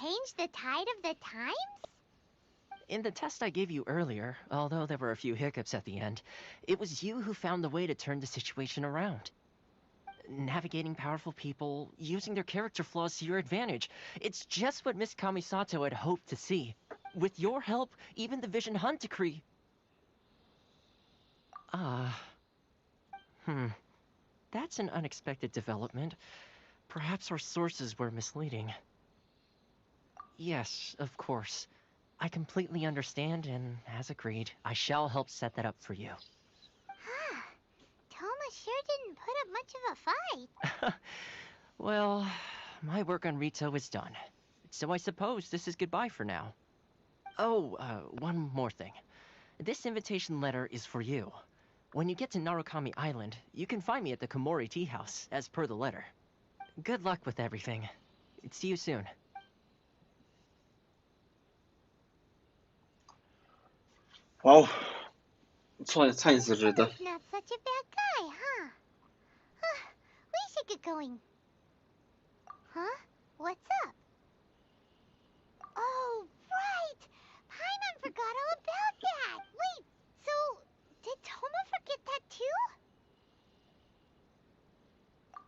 Speaker 4: Change the tide of the times?
Speaker 6: In the test I gave you earlier, although there were a few hiccups at the end, it was you who found the way to turn the situation around. Navigating powerful people, using their character flaws to your advantage. It's just what Miss Kamisato had hoped to see. With your help, even the Vision Hunt decree... That's an unexpected development. Perhaps our sources were misleading. Yes, of course. I completely understand, and as agreed, I shall help set that up for you.
Speaker 4: Toma sure didn't put up much of a fight.
Speaker 6: Well, my work on Rito is done. So I suppose this is goodbye for now. Oh, one more thing. This invitation letter is for you. When you get to Narukami Island, you can find me at the Komori Tea House, as per the letter. Good luck with everything. See you soon.
Speaker 1: Wow. 菜死人的。
Speaker 4: Not such a bad guy, huh? We should get going. Huh? What's up? Oh, right! Paimon forgot all about that! Wait, so... did Toma forget that too?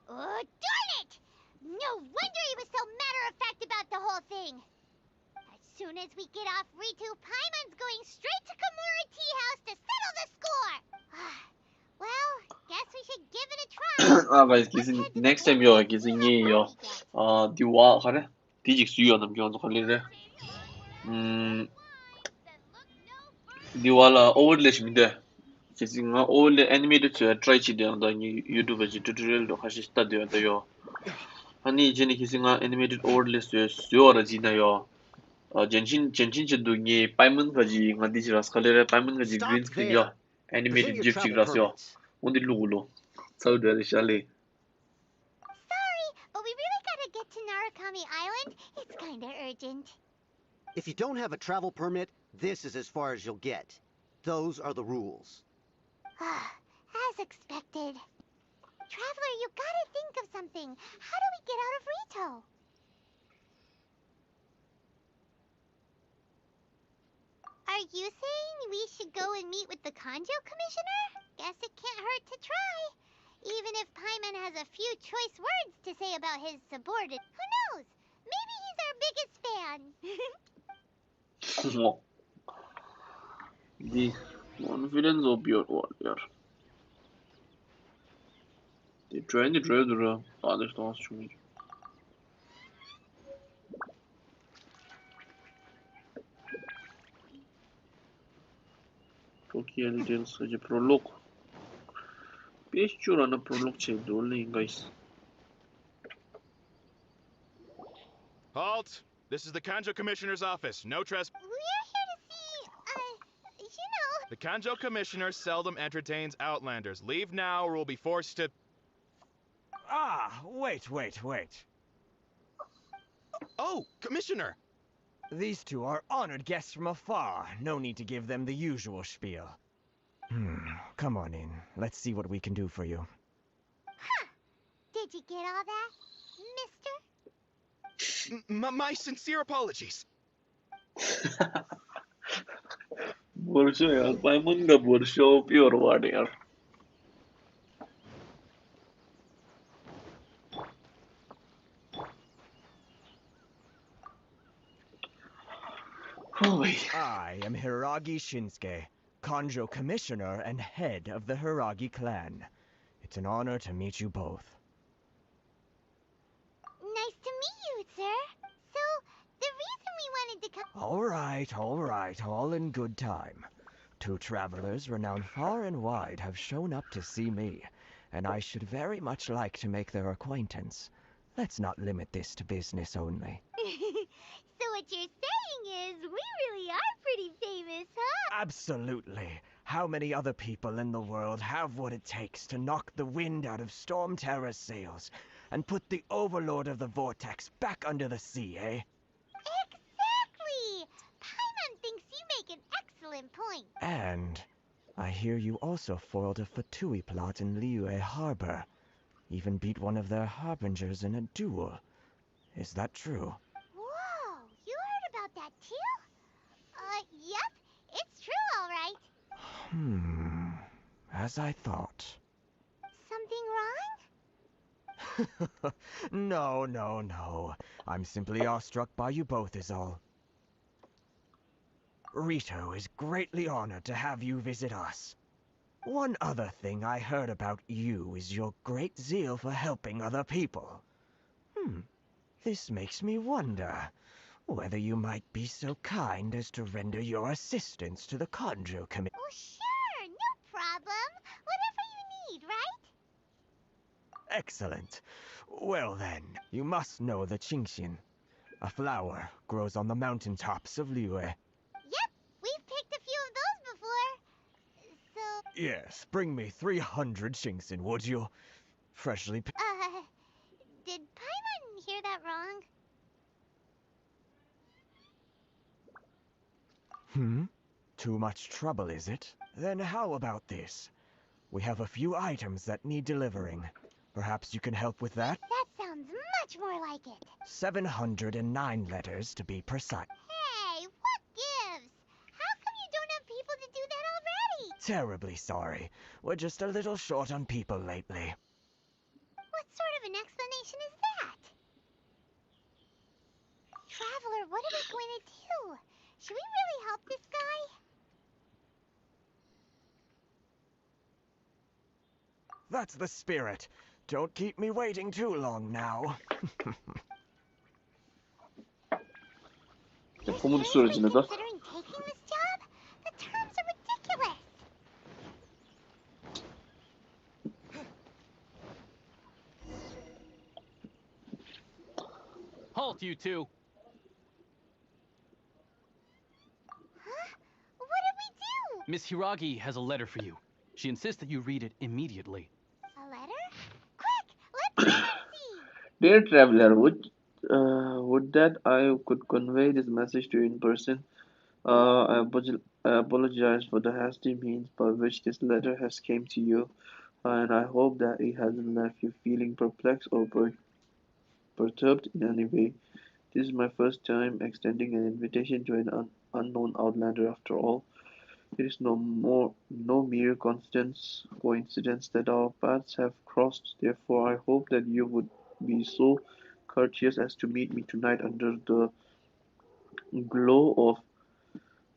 Speaker 4: Oh, darn it! No wonder he was so matter-of-fact about the whole thing! As soon as we get off Ritu, Paimon's going straight to Komori Tea House to settle the score! Well, guess we should give it a try.
Speaker 1: guys, 기승 next time 요 기승이요. 디와 가래. 디직 수요 남겨 가래. 디와라 overlash인데. 기승아 overlay animated try 치대한다. 유튜브 tutorial도 하시 스타디오도요. 아니 이제는 기승아 animated overlay 수요라 지나요. Genshin 제 파이먼 가지 ngadi지라스 칼레라 파이먼 가지 green screen이야. animated gif 찍라스요. 오늘 루글로. 사우드에 샬레.
Speaker 4: Sorry, but we really gotta get to Narukami Island. It's kinda urgent.
Speaker 13: If you don't have a travel permit, this is as far as you'll get. Those are the rules.
Speaker 4: As expected. Traveler, you gotta think of something. How do we get out of Rito? Are you saying we should go and meet with the Kanjo Commissioner? Guess it can't hurt to try. Even if Paimon has a few choice words to say about his subordinate, who knows? Maybe he's our biggest fan.
Speaker 1: The confidence of your warrior. The trader. Adesso non assumi. Çok iyi details sadece prolog. 5 tane prolog çekti olayın guys.
Speaker 11: Halt! This is the Kanjo Commissioner's office. No trespass.
Speaker 4: We're here to see, you know.
Speaker 11: The Kanjo Commissioner seldom entertains Outlanders. Leave now or we'll be forced to...
Speaker 7: Ah, wait.
Speaker 11: Oh, Commissioner!
Speaker 7: These two are honored guests from afar. No need to give them the usual spiel. Come on in. Let's see what we can do for you.
Speaker 4: Huh. Did you get all that, mister?
Speaker 11: My sincere apologies.
Speaker 1: वर्ष यार पाइमन का वर्ष pure वाट यार
Speaker 7: I am Hiragi Shinsuke, Kanjo Commissioner and head of the Hiragi clan. It's an honor to meet you both.
Speaker 4: Nice to meet you, sir. So, the reason we wanted to come...
Speaker 7: All right, all in good time. Two travelers renowned far and wide have shown up to see me, and I should very much like to make their acquaintance. Let's not limit this to business only.
Speaker 4: So what you're saying is, we really are pretty famous, huh?
Speaker 7: Absolutely. How many other people in the world have what it takes to knock the wind out of Storm Terror's sails and put the Overlord of the Vortex back under the sea, eh?
Speaker 4: Exactly! Paimon thinks you make an excellent point.
Speaker 7: And I hear you also foiled a Fatui plot in Liyue Harbor. Even beat one of their harbingers in a duel. Is that true?
Speaker 4: Whoa, you heard about that too? Yep, it's true, all right.
Speaker 7: As I thought.
Speaker 4: Something wrong?
Speaker 7: No. I'm simply awestruck by you both is all. Rito is greatly honored to have you visit us. One other thing I heard about you is your great zeal for helping other people. This makes me wonder whether you might be so kind as to render your assistance to the Kanjo Committee.
Speaker 4: Oh, sure, no problem. Whatever you need, right?
Speaker 7: Excellent. Well then, you must know the Genshin. A flower grows on the mountaintops of Liyue.
Speaker 4: Yep, we've picked a few of those before. So...
Speaker 7: Yes, bring me 300 Genshin, would you? Freshly picked.
Speaker 4: Did Paimon hear that wrong?
Speaker 7: Too much trouble, is it? Then how about this? We have a few items that need delivering. Perhaps you can help with that?
Speaker 4: That sounds much more like it.
Speaker 7: 709 letters to be precise.
Speaker 4: Hey, what gives? How come you don't have people to do that already?
Speaker 7: Terribly sorry. We're just a little short on people lately.
Speaker 4: What sort of an explanation is that? Traveler, what are we going to do? Should we really help this guy?
Speaker 7: That's the spirit. Don't keep me waiting too long now.
Speaker 1: Yapımın sürecine de.
Speaker 4: Considering taking this job? The terms are ridiculous.
Speaker 14: Halt, you two!
Speaker 4: Huh? What did we do?
Speaker 14: Miss Hiragi has a letter for you. She insists that you read it immediately.
Speaker 4: A letter? Quick, let's see.
Speaker 1: Dear traveler, would that I could convey this message to you in person. I I apologize for the hasty means by which this letter has came to you, and I hope that it hasn't left you feeling perplexed or perturbed in any way. This is my first time extending an invitation to an unknown outlander after all. It is no mere coincidence that our paths have crossed. Therefore, I hope that you would be so courteous as to meet me tonight under the glow of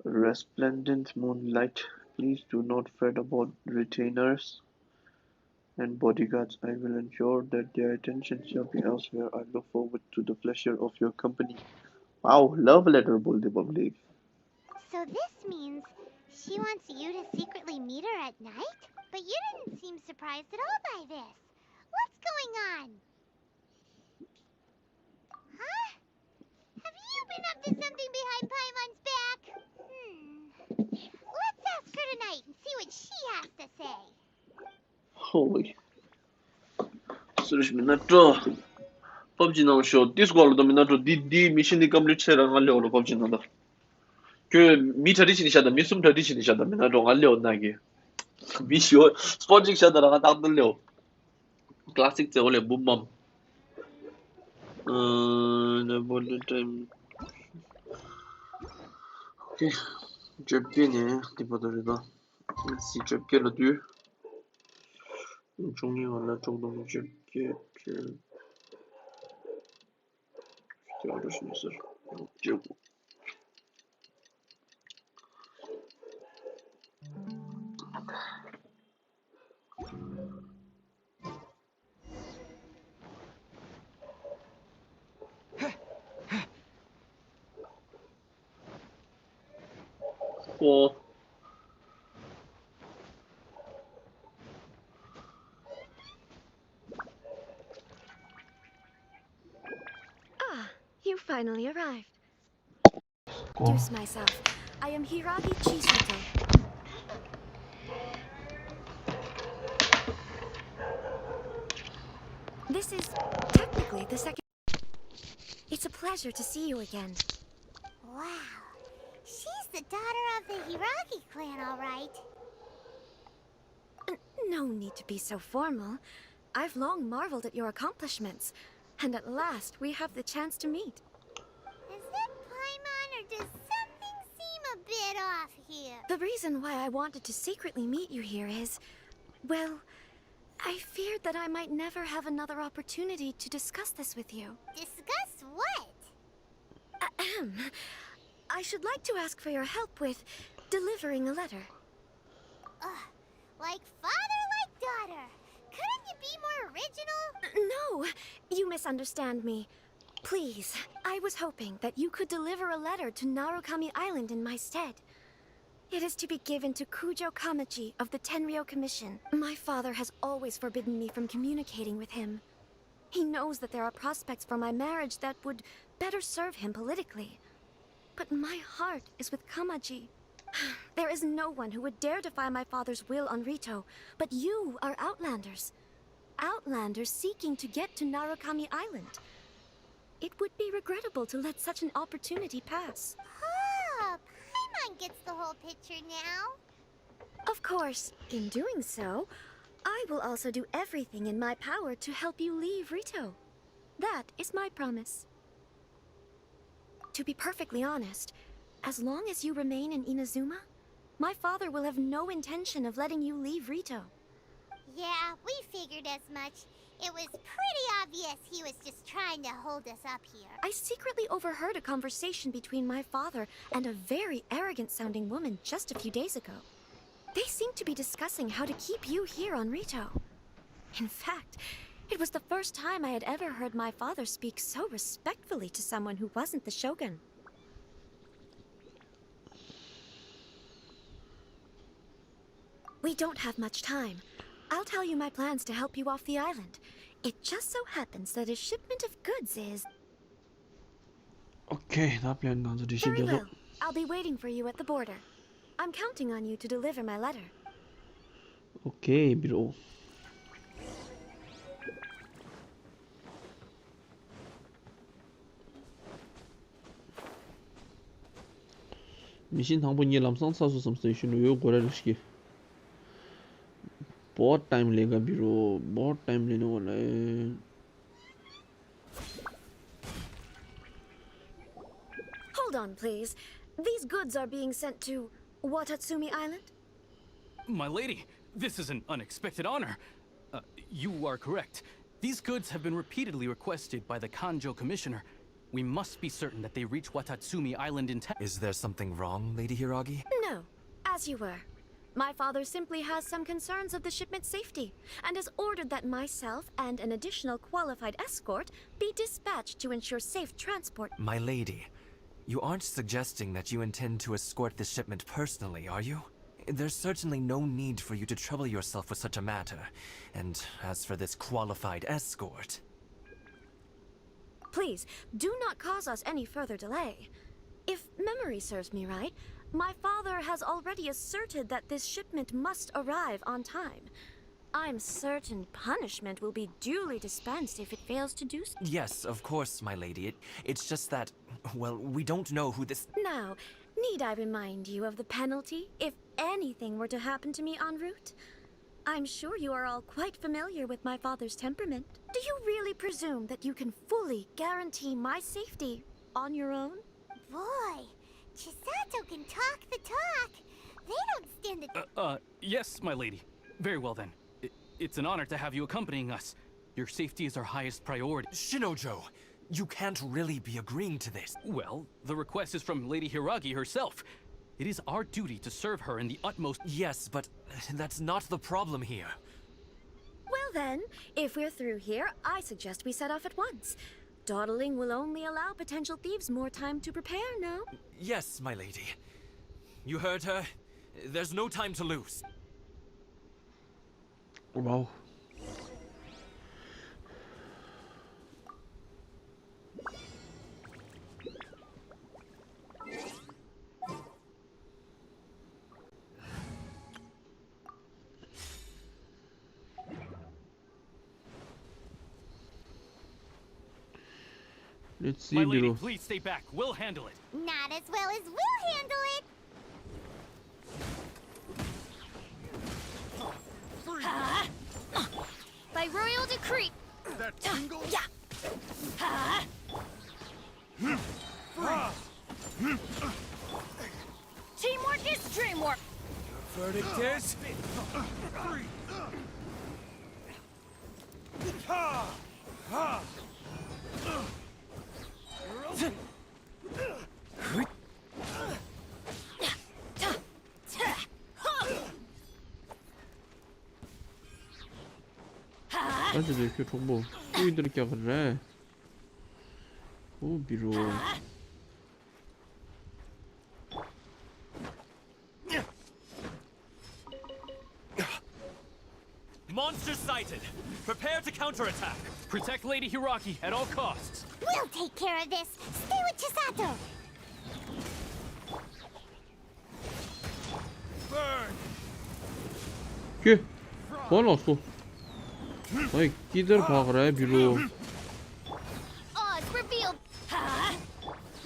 Speaker 1: resplendent moonlight. Please do not fret about retainers and bodyguards. I will ensure that their attention shall be elsewhere. I look forward to the pleasure of your company. Wow, love letter बोलते public.
Speaker 4: So this means she wants you to secretly meet her at night? But you didn't seem surprised at all by this. What's going on? Huh? Have you been up to something behind Paimon's back? Let's ask her tonight and see what she has to say.
Speaker 1: Holy. Sırış minnato. PUBG 나오쇼. 디스코알로도 minnato di mission complete 세랑 알려오로 PUBG 나다. 그 미터리시 샤다 미숨 터리시 샤다 minnato 알려 나게. 미시오 스포직 샤다랑 딱 들려. 클래식 제 원래 문맘. 네 볼드 타임. 오케이. 접게네. 디보더리다. si 접게 le 2. 종이 원래 정도 접게 그 theology is Job. Oh.
Speaker 13: You finally arrived. Introduce myself. I am Hiragi Chisuto. This is technically the second. It's a pleasure to see you again.
Speaker 4: Wow. She's the daughter of the Hiragi clan, all right.
Speaker 13: No need to be so formal. I've long marveled at your accomplishments. And at last, we have the chance to meet.
Speaker 4: Is it Paimon, or does something seem a bit off here?
Speaker 13: The reason why I wanted to secretly meet you here is, well, I feared that I might never have another opportunity to discuss this with you.
Speaker 4: Discuss what?
Speaker 13: Ahem. I should like to ask for your help with delivering a letter.
Speaker 4: Like father, like daughter. Couldn't you be more original?
Speaker 13: No, you misunderstand me. Please, I was hoping that you could deliver a letter to Narukami Island in my stead. It is to be given to Kujo Kamachi of the Tenryou Commission. My father has always forbidden me from communicating with him. He knows that there are prospects for my marriage that would better serve him politically. But my heart is with Kamaji. There is no one who would dare defy my father's will on Rito, but you are Outlanders. Outlanders seeking to get to Narukami Island. It would be regrettable to let such an opportunity pass.
Speaker 4: Oh, Paimon gets the whole picture now.
Speaker 13: Of course, in doing so, I will also do everything in my power to help you leave Rito. That is my promise. To be perfectly honest, as long as you remain in Inazuma, my father will have no intention of letting you leave Rito.
Speaker 4: Yeah, we figured as much. It was pretty obvious he was just trying to hold us up here.
Speaker 13: I secretly overheard a conversation between my father and a very arrogant-sounding woman just a few days ago. They seemed to be discussing how to keep you here on Rito. In fact, it was the first time I had ever heard my father speak so respectfully to someone who wasn't the Shogun. We don't have much time. I'll tell you my plans to help you off the island. It just so happens that a shipment of goods is...
Speaker 1: Okay, that plan ganze die
Speaker 13: Very well. I'll be waiting for you at the border. I'm counting on you to deliver my letter.
Speaker 1: Okay, bro. 你心疼不？你那么上厕所什么事情？又过来了些。包 time 那个，比如包 time 那个我来。
Speaker 13: Hold on, please. These goods are being sent to Watatsumi Island?
Speaker 14: My lady, this is an unexpected honor. You are correct. These goods have been repeatedly requested by the Kanjo Commissioner. We must be certain that they reach Watatsumi Island in time.
Speaker 15: Is there something wrong, Lady Hiragi?
Speaker 13: No, as you were. My father simply has some concerns of the shipment's safety, and has ordered that myself and an additional qualified escort be dispatched to ensure safe transport.
Speaker 15: My lady, you aren't suggesting that you intend to escort the shipment personally, are you? There's certainly no need for you to trouble yourself with such a matter. And as for this qualified escort...
Speaker 13: Please, do not cause us any further delay. If memory serves me right, my father has already asserted that this shipment must arrive on time. I'm certain punishment will be duly dispensed if it fails to do so.
Speaker 15: Yes, of course, my lady. It's just that, well, we don't know who this...
Speaker 13: Now, need I remind you of the penalty if anything were to happen to me en route? I'm sure you are all quite familiar with my father's temperament. Do you really presume that you can fully guarantee my safety on your own?
Speaker 4: Boy, Chisato can talk the talk. They don't stand the...
Speaker 14: Yes, my lady. Very well then. It's an honor to have you accompanying us. Your safety is our highest priority.
Speaker 15: Shinojo, you can't really be agreeing to this.
Speaker 14: Well, the request is from Lady Hiragi herself. It is our duty to serve her in the utmost...
Speaker 15: Yes, but that's not the problem here.
Speaker 13: Well then, if we're through here, I suggest we set off at once. Dawdling will only allow potential thieves more time to prepare, no?
Speaker 15: Yes, my lady. You heard her. There's no time to lose.
Speaker 1: Wow. Let's see,
Speaker 14: my lady,
Speaker 1: Biro.
Speaker 14: please stay back. We'll handle it.
Speaker 4: Not as well as we'll handle it.
Speaker 10: By royal decree.
Speaker 3: That tingle?
Speaker 10: Yeah. Teamwork is dreamwork.
Speaker 7: Verdict is...
Speaker 1: 아주 이렇게 정보 우리들이 क्या कर रहा है? ओ Biro.
Speaker 15: Monster sighted! Prepare to counterattack!
Speaker 14: Protect Lady Hiragi at all costs.
Speaker 4: We'll take care of this. Stay with Chisato.
Speaker 1: क्या? कौन उसको? भाई किधर भाग रहा है Biro?
Speaker 10: Oz revealed.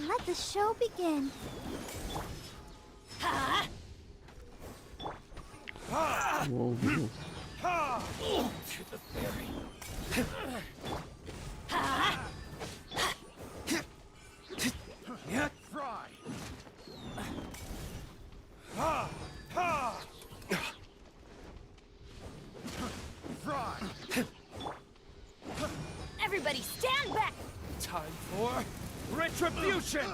Speaker 4: Let the show begin.
Speaker 1: Wow, Biro.
Speaker 7: To the ferry.
Speaker 3: Fry. Fry.
Speaker 10: Everybody stand back.
Speaker 7: Time for retribution!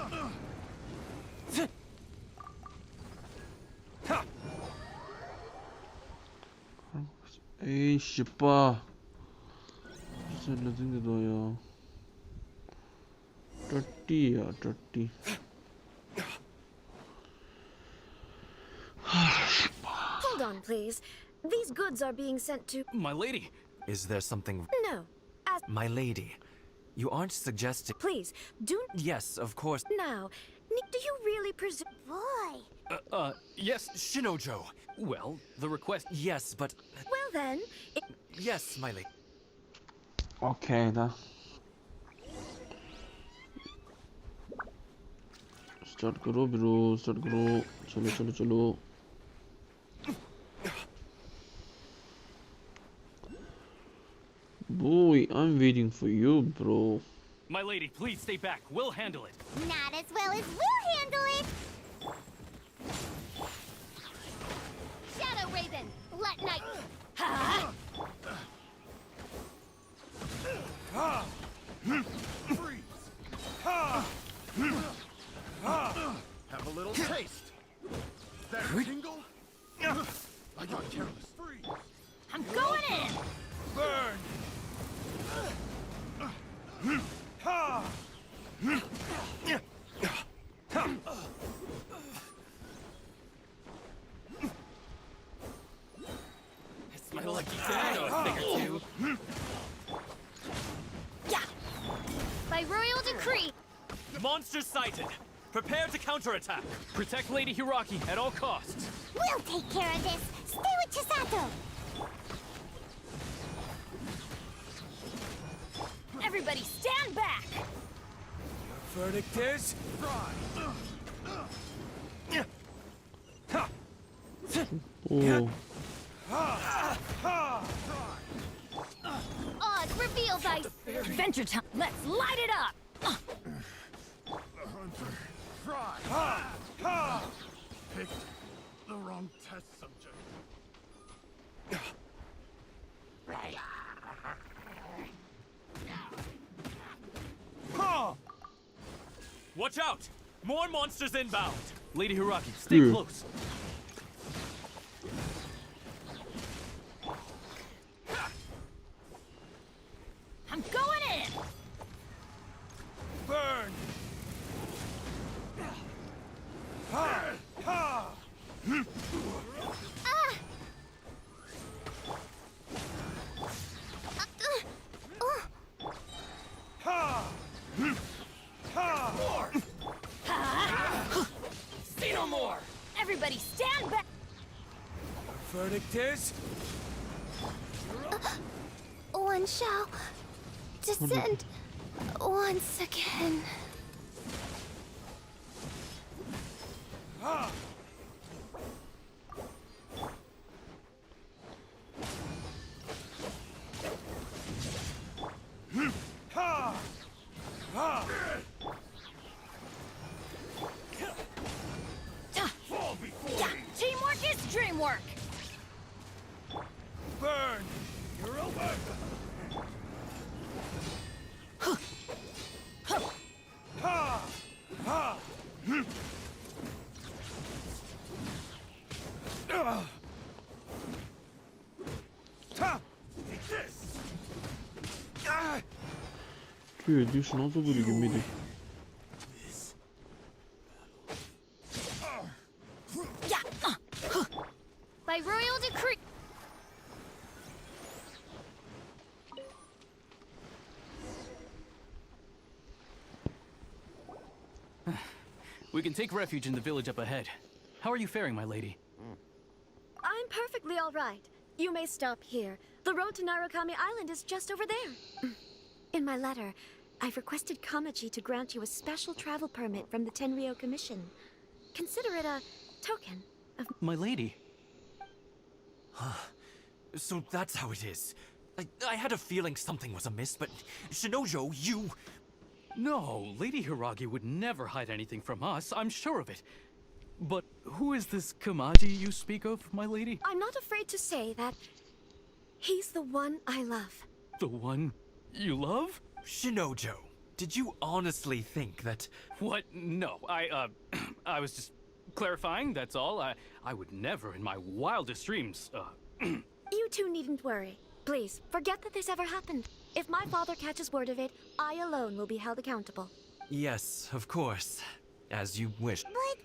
Speaker 1: 에이 씨빠. 진짜 레전드다요. dirty야, dirty.
Speaker 13: Hold on, please. These goods are being sent to...
Speaker 14: My lady.
Speaker 15: Is there something...
Speaker 13: No, as...
Speaker 15: My lady, you aren't suggesting...
Speaker 13: Please, do...
Speaker 15: Yes, of course.
Speaker 13: Now, do you really presume...
Speaker 4: Boy.
Speaker 14: Yes.
Speaker 15: Shinojo.
Speaker 14: Well, the request...
Speaker 15: Yes, but...
Speaker 13: Well then,
Speaker 15: Yes, my lady.
Speaker 1: 오케이, 나. Start करो bro, start करो. चलो चलो चलो. Boy, I'm waiting for you, bro.
Speaker 14: My lady, please stay back. We'll handle it.
Speaker 4: Not as well as we'll handle it. Shadow Raven, let night.
Speaker 16: Freeze! Have a little taste. That tingle? I got careless. Freeze!
Speaker 4: I'm going in.
Speaker 16: Burn!
Speaker 14: It's my lucky day. I know a thing or two.
Speaker 4: Yeah. By royal decree.
Speaker 14: Monsters sighted. Prepare to counterattack. Protect Lady Hiraki at all costs.
Speaker 4: We'll take care of this. Stay with Chisato. Everybody stand back.
Speaker 7: Verdict is...
Speaker 1: Oh.
Speaker 4: Odds reveal thy adventure time. Let's light it up.
Speaker 16: Picked the wrong test subject.
Speaker 14: Watch out! More monsters inbound. Lady Hiraki, stay close.
Speaker 4: I'm going in.
Speaker 16: Burn!
Speaker 4: Say no more. Everybody stand back.
Speaker 7: Verdict is...
Speaker 13: One shall descend once again.
Speaker 4: Yeah, teamwork is dreamwork.
Speaker 16: Burn! You're over!
Speaker 1: Ty, już no co byli gminy.
Speaker 4: Yeah. By royal decree.
Speaker 14: We can take refuge in the village up ahead. How are you faring, my lady?
Speaker 13: I'm perfectly all right. You may stop here. The road to Narukami Island is just over there. In my letter, I've requested Kamaji to grant you a special travel permit from the Tenryou Commission. Consider it a token of...
Speaker 14: My lady.
Speaker 15: So that's how it is. I had a feeling something was amiss, but Shinojo, you...
Speaker 14: No, Lady Hiragi would never hide anything from us, I'm sure of it. But who is this Kamaji you speak of, my lady?
Speaker 13: I'm not afraid to say that he's the one I love.
Speaker 14: The one you love?
Speaker 15: Shinojo, did you honestly think that...
Speaker 14: What? No, I was just clarifying, that's all. I would never in my wildest dreams,
Speaker 13: You two needn't worry. Please, forget that this ever happened. If my father catches word of it, I alone will be held accountable.
Speaker 15: Yes, of course. As you wish.
Speaker 4: But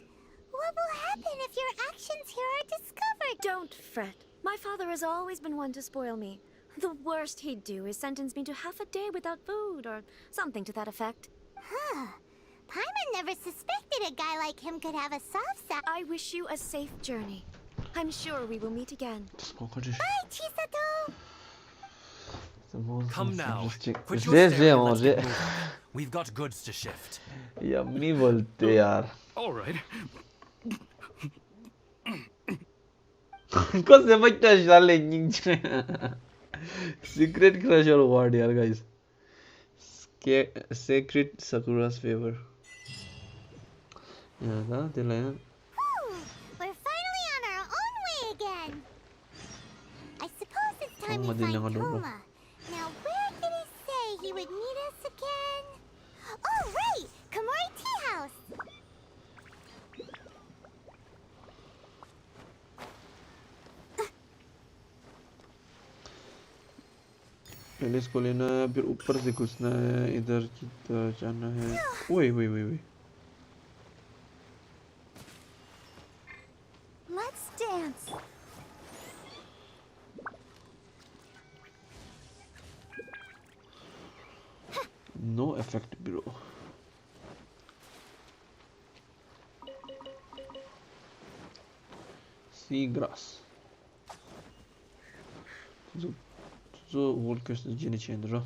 Speaker 4: what will happen if your actions here are discovered?
Speaker 13: Don't fret. My father has always been one to spoil me. The worst he'd do is sentence me to half a day without food, or something to that effect.
Speaker 4: Huh. Paimon never suspected a guy like him could have a soft side.
Speaker 13: I wish you a safe journey. I'm sure we will meet again.
Speaker 4: Bye, Chisato!
Speaker 15: Come now. Quit
Speaker 1: J
Speaker 15: your
Speaker 1: J
Speaker 15: staring,
Speaker 1: हो
Speaker 15: let's
Speaker 1: J
Speaker 15: get moving. We've got goods to shift.
Speaker 1: ये अब नहीं बोलते यार.
Speaker 14: All right.
Speaker 1: Cause they might touch darling. Secret crush or what, yeah, guys? Sacred Sakura's favor. Yeah, that the line.
Speaker 4: We're finally on our own way again. I suppose it's time we find Toma. Now, where did he say he would meet us again? Oh, right! Komori Tea House!
Speaker 1: पहले इसको लेना है फिर ऊपर से घुसना है इधर की तरफ जाना है wait
Speaker 13: Let's dance.
Speaker 1: no effect bro seagrass so whole question is gene change bro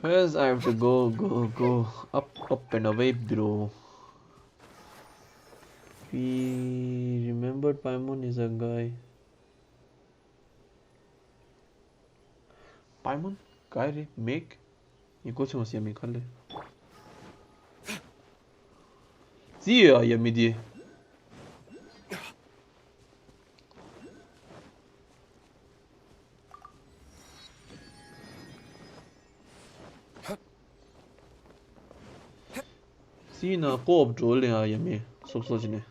Speaker 1: first I have to go up and away bro. We remembered Paimon is a guy. Paimon? Guy make? You go to see me, Kalle. See ya, Yamidi. See na co-op droll ya Yami. Subsogene.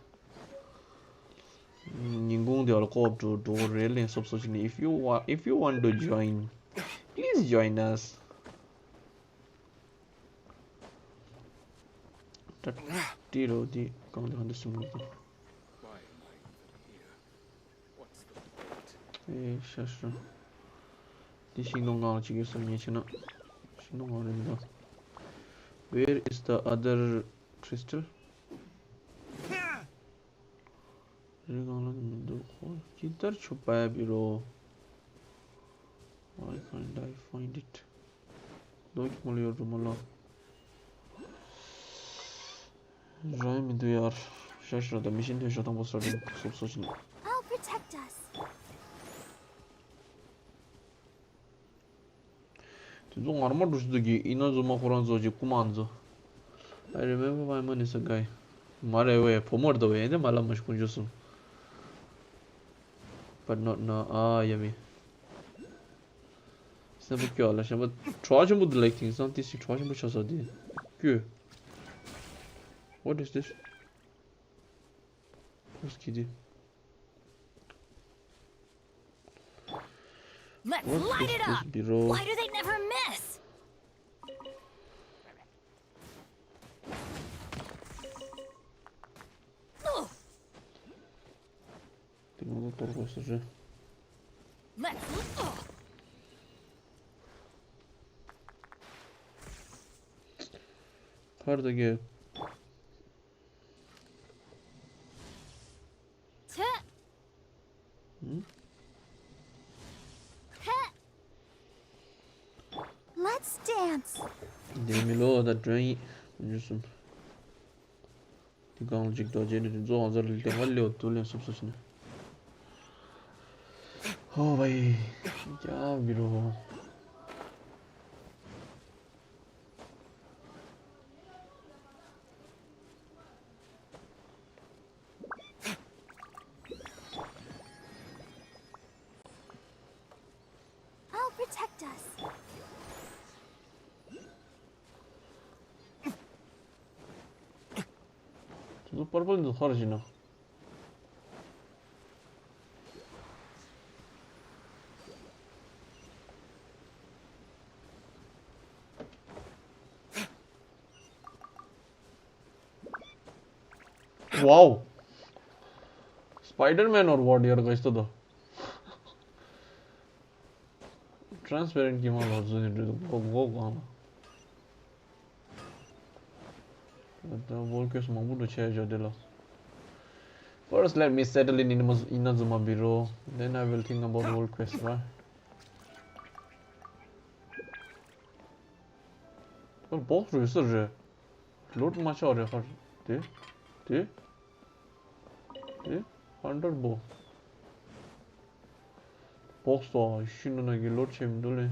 Speaker 1: Ningung de co-op droll really subsogene. If you want to join, please join us. Tiro di come on the sumo. Eh, shasha. This Shinonga chicken some yachina. Shinonga. Where is the other crystal? किधर छुपाया बिरो? Why can't I find it? दो की मोली और रुमाला. Rhyme into यार. शायद the mission है शायद हम वो starting सब सोचने.
Speaker 13: I'll protect us.
Speaker 1: 좀 armor düştüğü Inazuma kuran zoji kumanzo. I remember my man is a guy. Mare we pomor do we ne malamış kuncusun. But not now. Ah, yummy. Sen bu kyo ala şimdi charge mu like things not this charge mu chasa di. Kyo. What is this? What's kidi?
Speaker 2: Let's light it up. Why do they never miss?
Speaker 1: Hard again.
Speaker 13: Let's dance.
Speaker 1: Demilo da drain. Just technology dojeni जो हजार लिटे वाले होते हैं सब सोचने. Oh भाई क्या बिरो.
Speaker 13: I'll protect us.
Speaker 1: 저 purple خارجنا. Wow. Spider-Man or what यार guys तो transparent की माल और वो कहाँ The Volkers Mamudo Chajadilla. First, let me settle in Inazuma Bureau, then I will think about world quest, right? Well, both research load much or Thunderbolt. Boxer, 신는하게 로치 힘들래.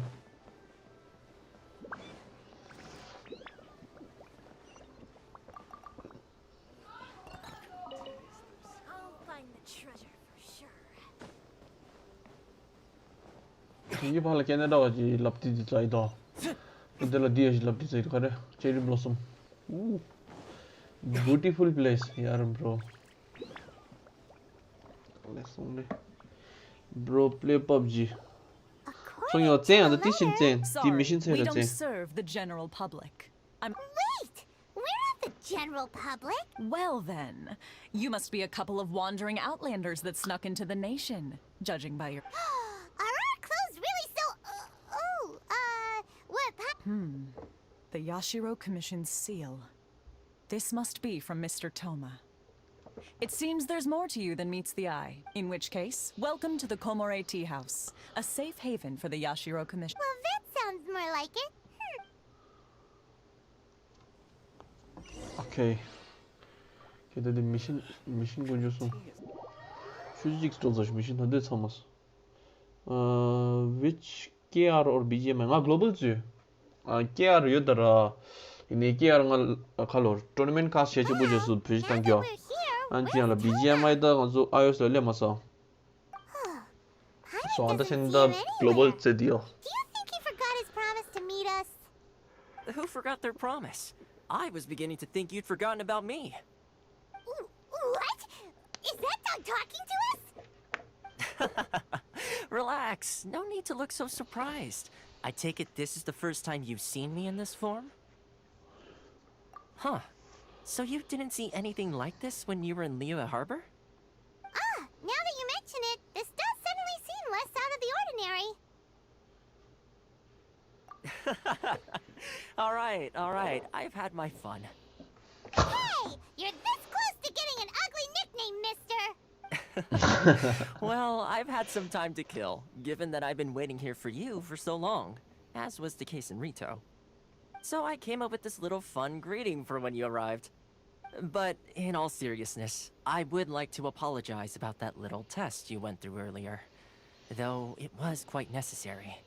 Speaker 13: I'll find the treasure for sure.
Speaker 1: ये वाला Canada का जी लपटी दी चाहिए इधर दिया जी लपटी चाहिए करे cherry blossom beautiful place यार bro let's only bro play PUBG 성이 어째 안 뛰신 젠 디미신
Speaker 17: we
Speaker 1: 세라
Speaker 17: don't
Speaker 1: 젠
Speaker 17: serve the general public.
Speaker 4: Wait! We're not the general public.
Speaker 17: Well then, you must be a couple of wandering outlanders that snuck into the nation, judging by your...
Speaker 4: Are our clothes really so... what...
Speaker 17: The Yashiro Commission's seal. This must be from Mr. Toma. It seems there's more to you than meets the eye. In which case, welcome to the Komore Tea House, a safe haven for the Yashiro Commission.
Speaker 4: Well, that sounds more like it.
Speaker 1: 오케이 걔들 미신 구조수 Physics dolacak mission hadi tamam. Which KR or BGM global 지. KR 여더라. 이네 KR 칼로 tournament 카스 해줘 보셔서 비슷한 겨. 안지야라 BGM이다 가서 iOS relema서. So understand the global 지 deal.
Speaker 4: Do you think he forgot his promise to meet us?
Speaker 6: Who forgot their promise? I was beginning to think you'd forgotten about me.
Speaker 4: What? Is that dog talking to us?
Speaker 6: Relax. No need to look so surprised. I take it this is the first time you've seen me in this form? Huh. So you didn't see anything like this when you were in Liyue Harbor?
Speaker 4: Now that you mention it, this does suddenly seem less out of the ordinary.
Speaker 6: All right. I've had my fun.
Speaker 4: Hey! You're this close to getting an ugly nickname, mister!
Speaker 6: Well, I've had some time to kill, given that I've been waiting here for you for so long, as was the case in Rito. So I came up with this little fun greeting for when you arrived. But in all seriousness, I would like to apologize about that little test you went through earlier, though it was quite necessary.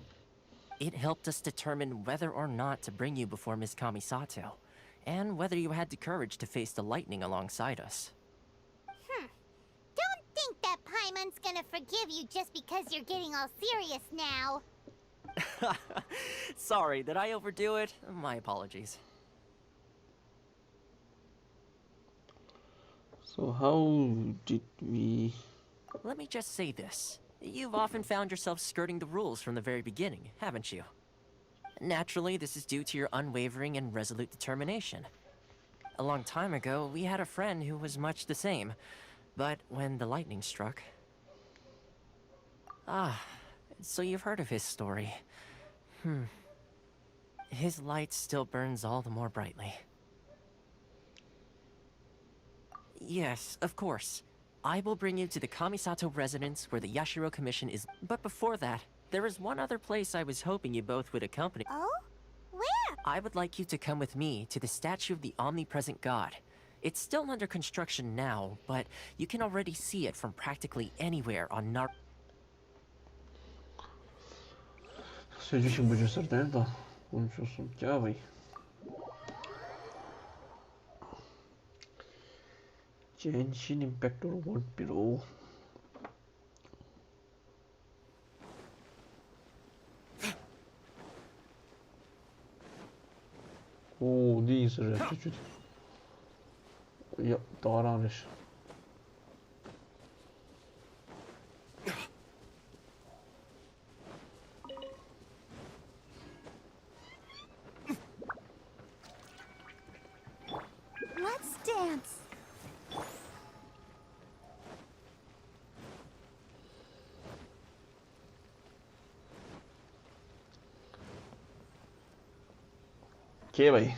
Speaker 6: It helped us determine whether or not to bring you before Miss Kamisato, and whether you had the courage to face the lightning alongside us.
Speaker 4: Don't think that Paimon's gonna forgive you just because you're getting all serious now.
Speaker 6: Sorry, did I overdo it? My apologies.
Speaker 1: So how did we...
Speaker 6: Let me just say this. You've often found yourself skirting the rules from the very beginning, haven't you? Naturally, this is due to your unwavering and resolute determination. A long time ago, we had a friend who was much the same, but when the lightning struck... so you've heard of his story. His light still burns all the more brightly. Yes, of course. I will bring you to the Kamisato residence where the Yashiro Commission is... But before that, there is one other place I was hoping you both would accompany.
Speaker 4: Oh? Where?
Speaker 6: I would like you to come with me to the statue of the omnipresent god. It's still under construction now, but you can already see it from practically anywhere on Nar...
Speaker 1: Следующим будет сортента. Он что сумтявый. Genshin Impact or what below? Oh, these are attitude. Yep, Taranish.
Speaker 13: Let's dance.
Speaker 1: Okay, bhai.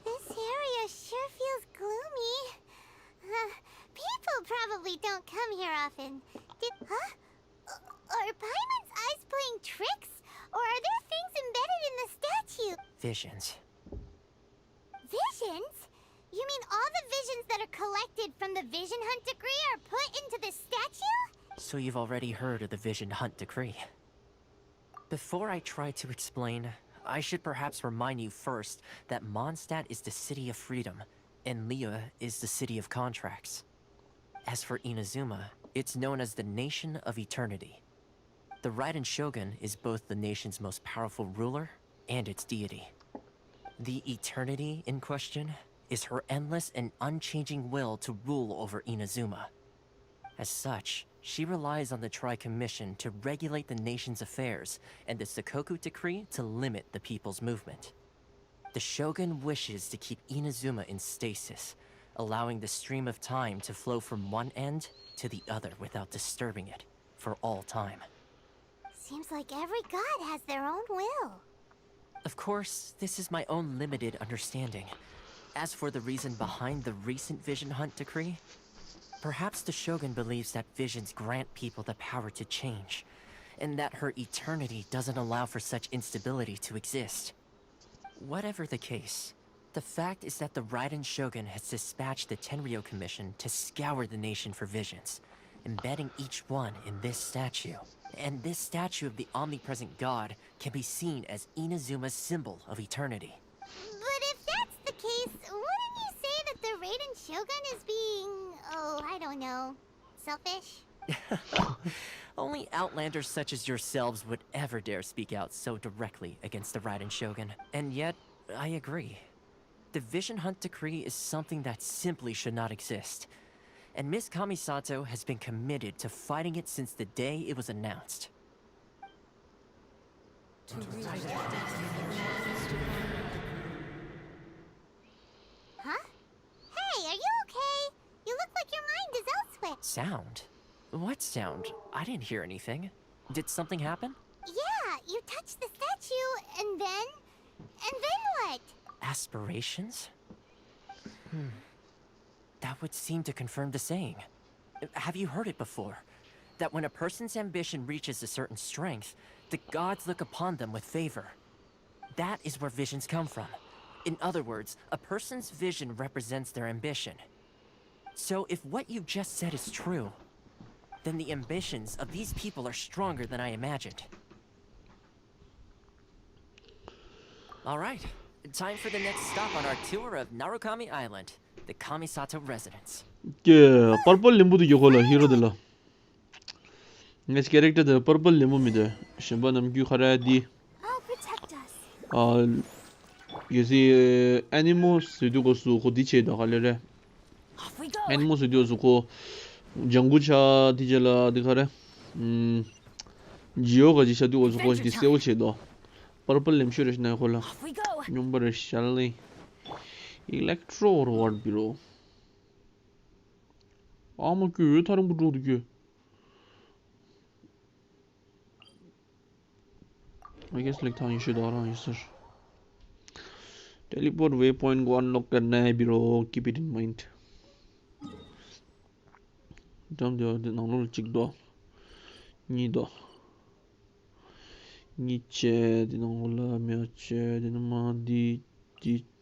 Speaker 4: This area sure feels gloomy. People probably don't come here often. Are Paimon's eyes playing tricks? Or are there things embedded in the statue?
Speaker 6: Visions.
Speaker 4: Visions? You mean all the visions that are collected from the Vision Hunt Decree are put into this statue?
Speaker 6: So you've already heard of the Vision Hunt Decree. Before I try to explain, I should perhaps remind you first that Mondstadt is the city of freedom, and Liyue is the city of contracts. As for Inazuma, it's known as the Nation of Eternity. The Raiden Shogun is both the nation's most powerful ruler and its deity. The Eternity in question is her endless and unchanging will to rule over Inazuma. As such, she relies on the Tri-Commission to regulate the nation's affairs and the Sakoku Decree to limit the people's movement. The Shogun wishes to keep Inazuma in stasis, allowing the stream of time to flow from one end to the other without disturbing it for all time.
Speaker 4: Seems like every god has their own will.
Speaker 6: Of course, this is my own limited understanding. As for the reason behind the recent Vision Hunt Decree, perhaps the Shogun believes that visions grant people the power to change, and that her eternity doesn't allow for such instability to exist. Whatever the case, the fact is that the Raiden Shogun has dispatched the Tenryou Commission to scour the nation for visions, embedding each one in this statue. And this statue of the omnipresent god can be seen as Inazuma's symbol of eternity.
Speaker 4: But if that's the case, wouldn't you say that the Raiden Shogun is being, I don't know, selfish?
Speaker 6: Only outlanders such as yourselves would ever dare speak out so directly against the Raiden Shogun. And yet, I agree. The Vision Hunt Decree is something that simply should not exist. And Miss Kamisato has been committed to fighting it since the day it was announced.
Speaker 4: Huh? Hey, are you okay? You look like your mind is elsewhere.
Speaker 6: Sound? What sound? I didn't hear anything. Did something happen?
Speaker 4: Yeah, you touched the statue, and then what?
Speaker 6: Aspirations? That would seem to confirm the saying. Have you heard it before? That when a person's ambition reaches a certain strength, the gods look upon them with favor. That is where visions come from. In other words, a person's vision represents their ambition. So if what you just said is true, then the ambitions of these people are stronger than I imagined. All right, time for the next stop on our tour of Narukami Island, the Kamisato residence.
Speaker 1: Yeah, purple limbu du yokola hero de la. Next character the purple limbu mi de. Shimba nam gyu khara di.
Speaker 13: Oh, protect us.
Speaker 1: You see, animals studio go su khodi che da khalere.
Speaker 13: Off we go.
Speaker 1: Animals studio su ko jangu cha di jela di khare. Geo ga ji sha du go su ko di seo che da. Purple lim shurish na khola.
Speaker 13: Off we go.
Speaker 1: Number shall Electro or what bro? Ama 그 다른 거 어떻게? I guess like था issue Dara है sir. Teleport waypoint को unlock करना है bro. Keep it in mind. Jump the normal चिक दो. नी दो. नीचे the normal में चे the normal the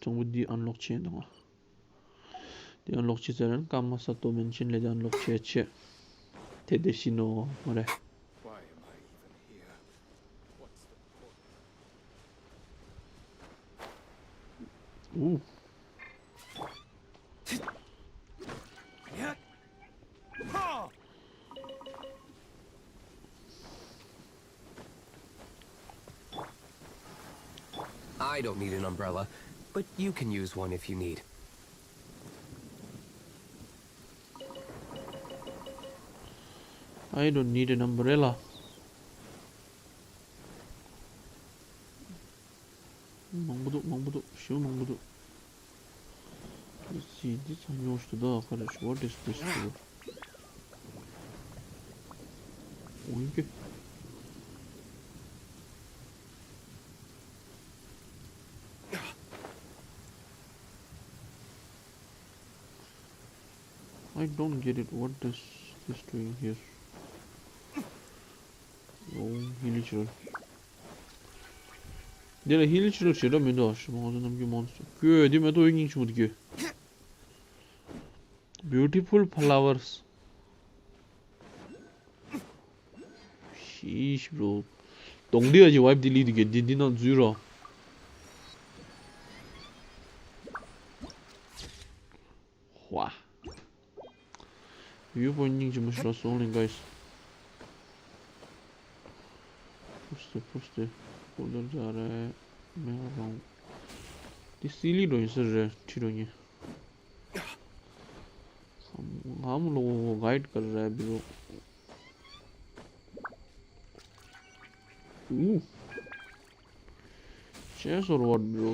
Speaker 1: 정부 the unlock चे ना. 디 unlock 치자는 까마사또 mention 레드 unlock चे 대대시노 뭐래. 오.
Speaker 18: I don't need an umbrella, but you can use one if you need.
Speaker 1: I don't need an umbrella. 망부도 쉬운 망부도. Let's see, this I know что хорошо. What is this for? 이게 I don't get it. What is this doing here? Oh, 힐리치를. 내가 힐리치를 싫어하면 더 심하게 남기 몬스터. 그 뒤에 또 여기 있지 어떻게? Beautiful flowers. Sheesh, bro. 동대 아직 와이프 딜리드 게 디디나 주로. 와. Viewpointing ci mostrò solo in guys. Poste. उधर जा रहा है मैं आ रहा हूँ इसीलिए रोई sir चिड़ोंगे हम लोगों को गाइड कर रहा है ब्रो चेस और व्हाट ब्रो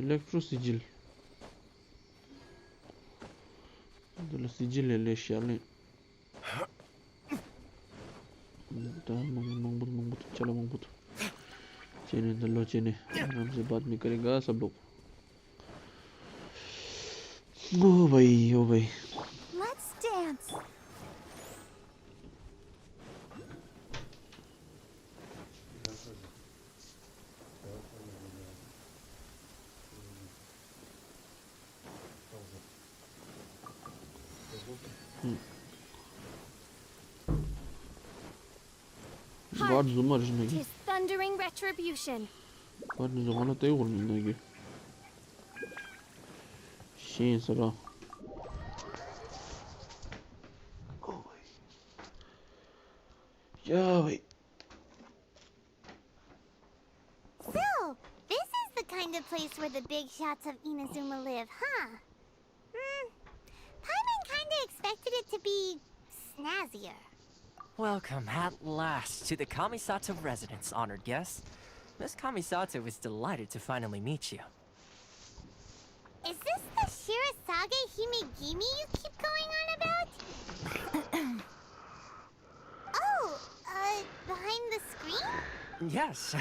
Speaker 1: इलेक्ट्रो सिजिल दल सिजिल ले शाले मंगबुत चलो मंगबुत चेने दलो चेने आराम से बात नहीं करेगा सब लोग ओ भाई
Speaker 13: Let's dance.
Speaker 1: God zoomer is
Speaker 13: Tis thundering retribution.
Speaker 1: God is on a table. She sara. Yeah, wait.
Speaker 4: So, this is the kind of place where the big shots of Inazuma live, huh? Paimon kinda expected it to be snazzier.
Speaker 6: Welcome at last to the Kamisato residence, honored guest. Miss Kamisato is delighted to finally meet you.
Speaker 4: Is this the Shirasage Himegimi you keep going on about? Behind the screen?
Speaker 6: Yes.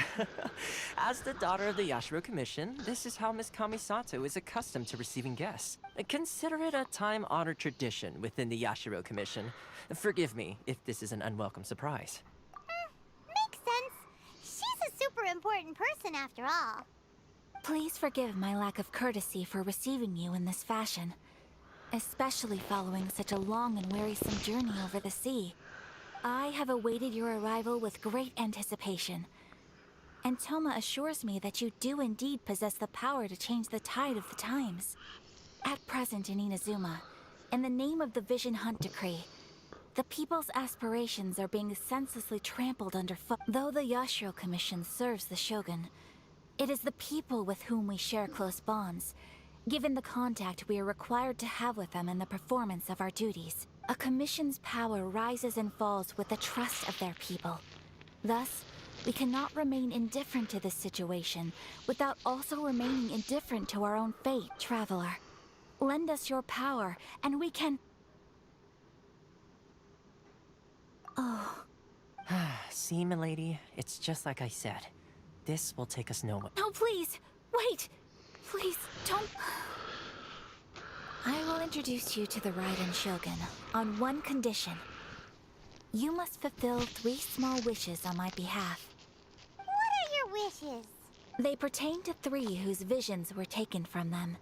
Speaker 6: As the daughter of the Yashiro Commission, this is how Miss Kamisato is accustomed to receiving guests. Consider it a time-honored tradition within the Yashiro Commission. Forgive me if this is an unwelcome surprise.
Speaker 4: Makes sense. She's a super important person after all.
Speaker 2: Please forgive my lack of courtesy for receiving you in this fashion, especially following such a long and wearisome journey over the sea. I have awaited your arrival with great anticipation, and Toma assures me that you do indeed possess the power to change the tide of the times. At present in Inazuma, in the name of the Vision Hunt Decree, the people's aspirations are being senselessly trampled underfoot. Though the Yashiro Commission serves the Shogun, it is the people with whom we share close bonds, given the contact we are required to have with them in the performance of our duties. A commission's power rises and falls with the trust of their people. Thus, we cannot remain indifferent to this situation without also remaining indifferent to our own fate, Traveler. Lend us your power, and we can... Oh.
Speaker 6: See, milady, it's just like I said. This will take us nowhere.
Speaker 2: No, please! Wait! Please, don't... I will introduce you to the Raiden Shogun on one condition. You must fulfill 3 small wishes on my behalf.
Speaker 4: What are your wishes?
Speaker 2: They pertain to 3 whose visions were taken from them.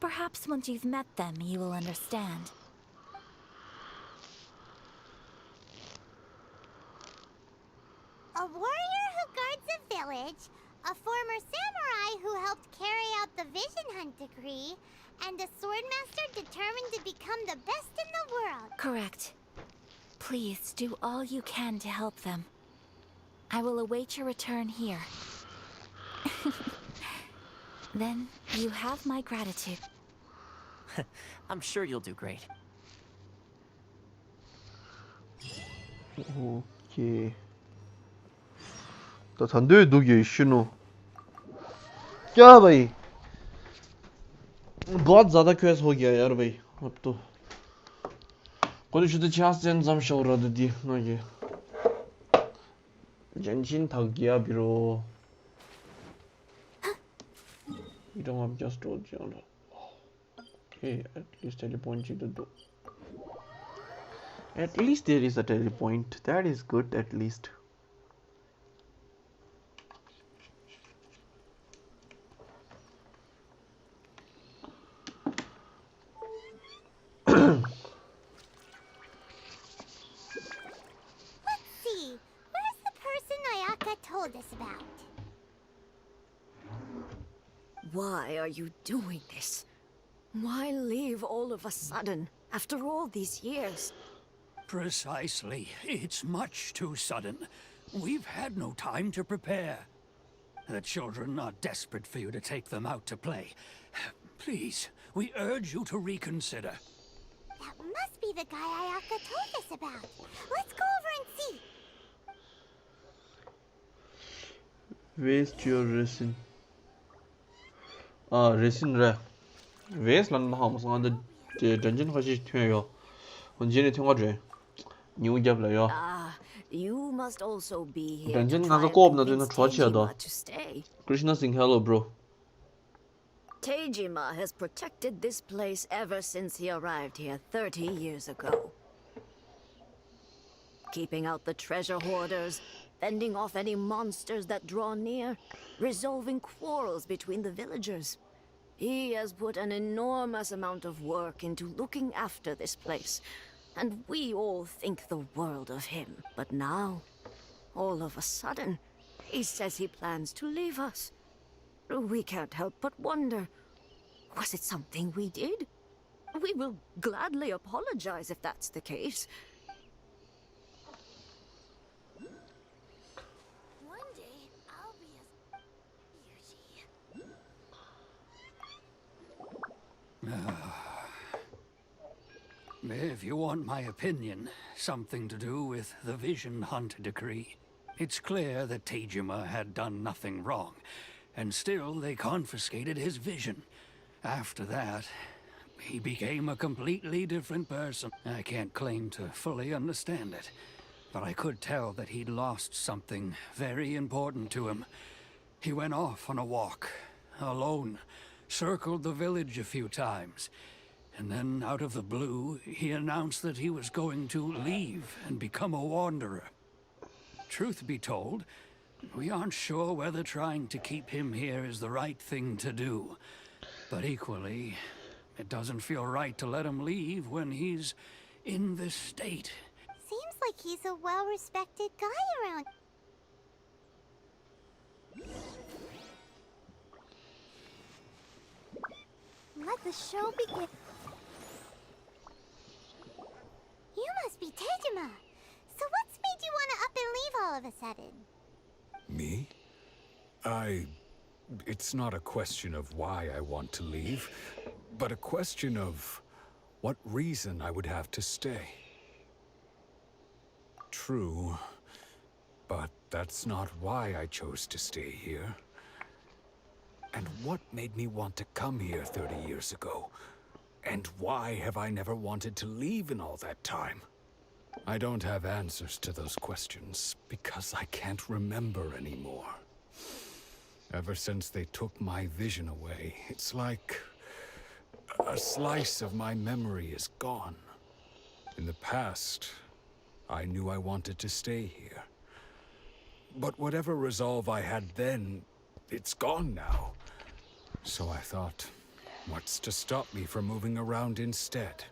Speaker 2: Perhaps once you've met them, you will understand.
Speaker 4: A warrior who guards a village, a former samurai who helped carry out the Vision Hunt Decree, and a swordmaster determined to become the best in the world.
Speaker 2: Correct. Please do all you can to help them. I will await your return here. Then you have my gratitude.
Speaker 6: I'm sure you'll do great.
Speaker 1: Okay. तो धंधे दुगे शुनो क्या भाई बहुत ज़्यादा क्वेस हो गया यार भाई अब तो konuşuda часто замшаурады ди ноги Genshin thagya bro you don't have just told you okay at least telepoint you to do at least there is a telepoint that is good at least
Speaker 4: see. Where's the person Ayaka told us about?
Speaker 19: Why are you doing this? Why leave all of a sudden, after all these years?
Speaker 9: Precisely. It's much too sudden. We've had no time to prepare. The children are desperate for you to take them out to play. Please, we urge you to reconsider.
Speaker 4: That must be the guy Ayaka told us about. Let's go over and see.
Speaker 1: Waste your resin. 아, resin래. waste lan ha musa ngada Genshin khashi thyo. Honjini thonga jwe. New job la yo.
Speaker 19: You must also be here
Speaker 1: Genshin
Speaker 19: to
Speaker 1: naga
Speaker 19: try and
Speaker 1: koop na
Speaker 19: convince
Speaker 1: dina chwachi da.
Speaker 19: Tejima to stay.
Speaker 1: Krishna Singh, hello bro.
Speaker 19: Tejima has protected this place ever since he arrived here 30 years ago. Keeping out the treasure hoarders, fending off any monsters that draw near, resolving quarrels between the villagers. He has put an enormous amount of work into looking after this place, and we all think the world of him. But now, all of a sudden, he says he plans to leave us. We can't help but wonder, was it something we did? We will gladly apologize if that's the case.
Speaker 4: One day, I'll be as
Speaker 9: If you want my opinion, something to do with the Vision Hunt decree. It's clear that Tejima had done nothing wrong, and still they confiscated his vision. After that, he became a completely different person. I can't claim to fully understand it, but I could tell that he'd lost something very important to him. He went off on a walk, alone, circled the village a few times, and then out of the blue, he announced that he was going to leave and become a wanderer. Truth be told, we aren't sure whether trying to keep him here is the right thing to do. But equally, it doesn't feel right to let him leave when he's in this state.
Speaker 4: Seems like he's a well-respected guy around. Let the show begin. You must be Tejima. So what's made you want to up and leave all of a sudden?
Speaker 20: Me? It's not a question of why I want to leave, but a question of what reason I would have to stay. True, but that's not why I chose to stay here. And what made me want to come here 30 years ago? And why have I never wanted to leave in all that time? I don't have answers to those questions because I can't remember anymore. Ever since they took my vision away, it's like a slice of my memory is gone. In the past, I knew I wanted to stay here. But whatever resolve I had then, it's gone now. So I thought, what's to stop me from moving around instead?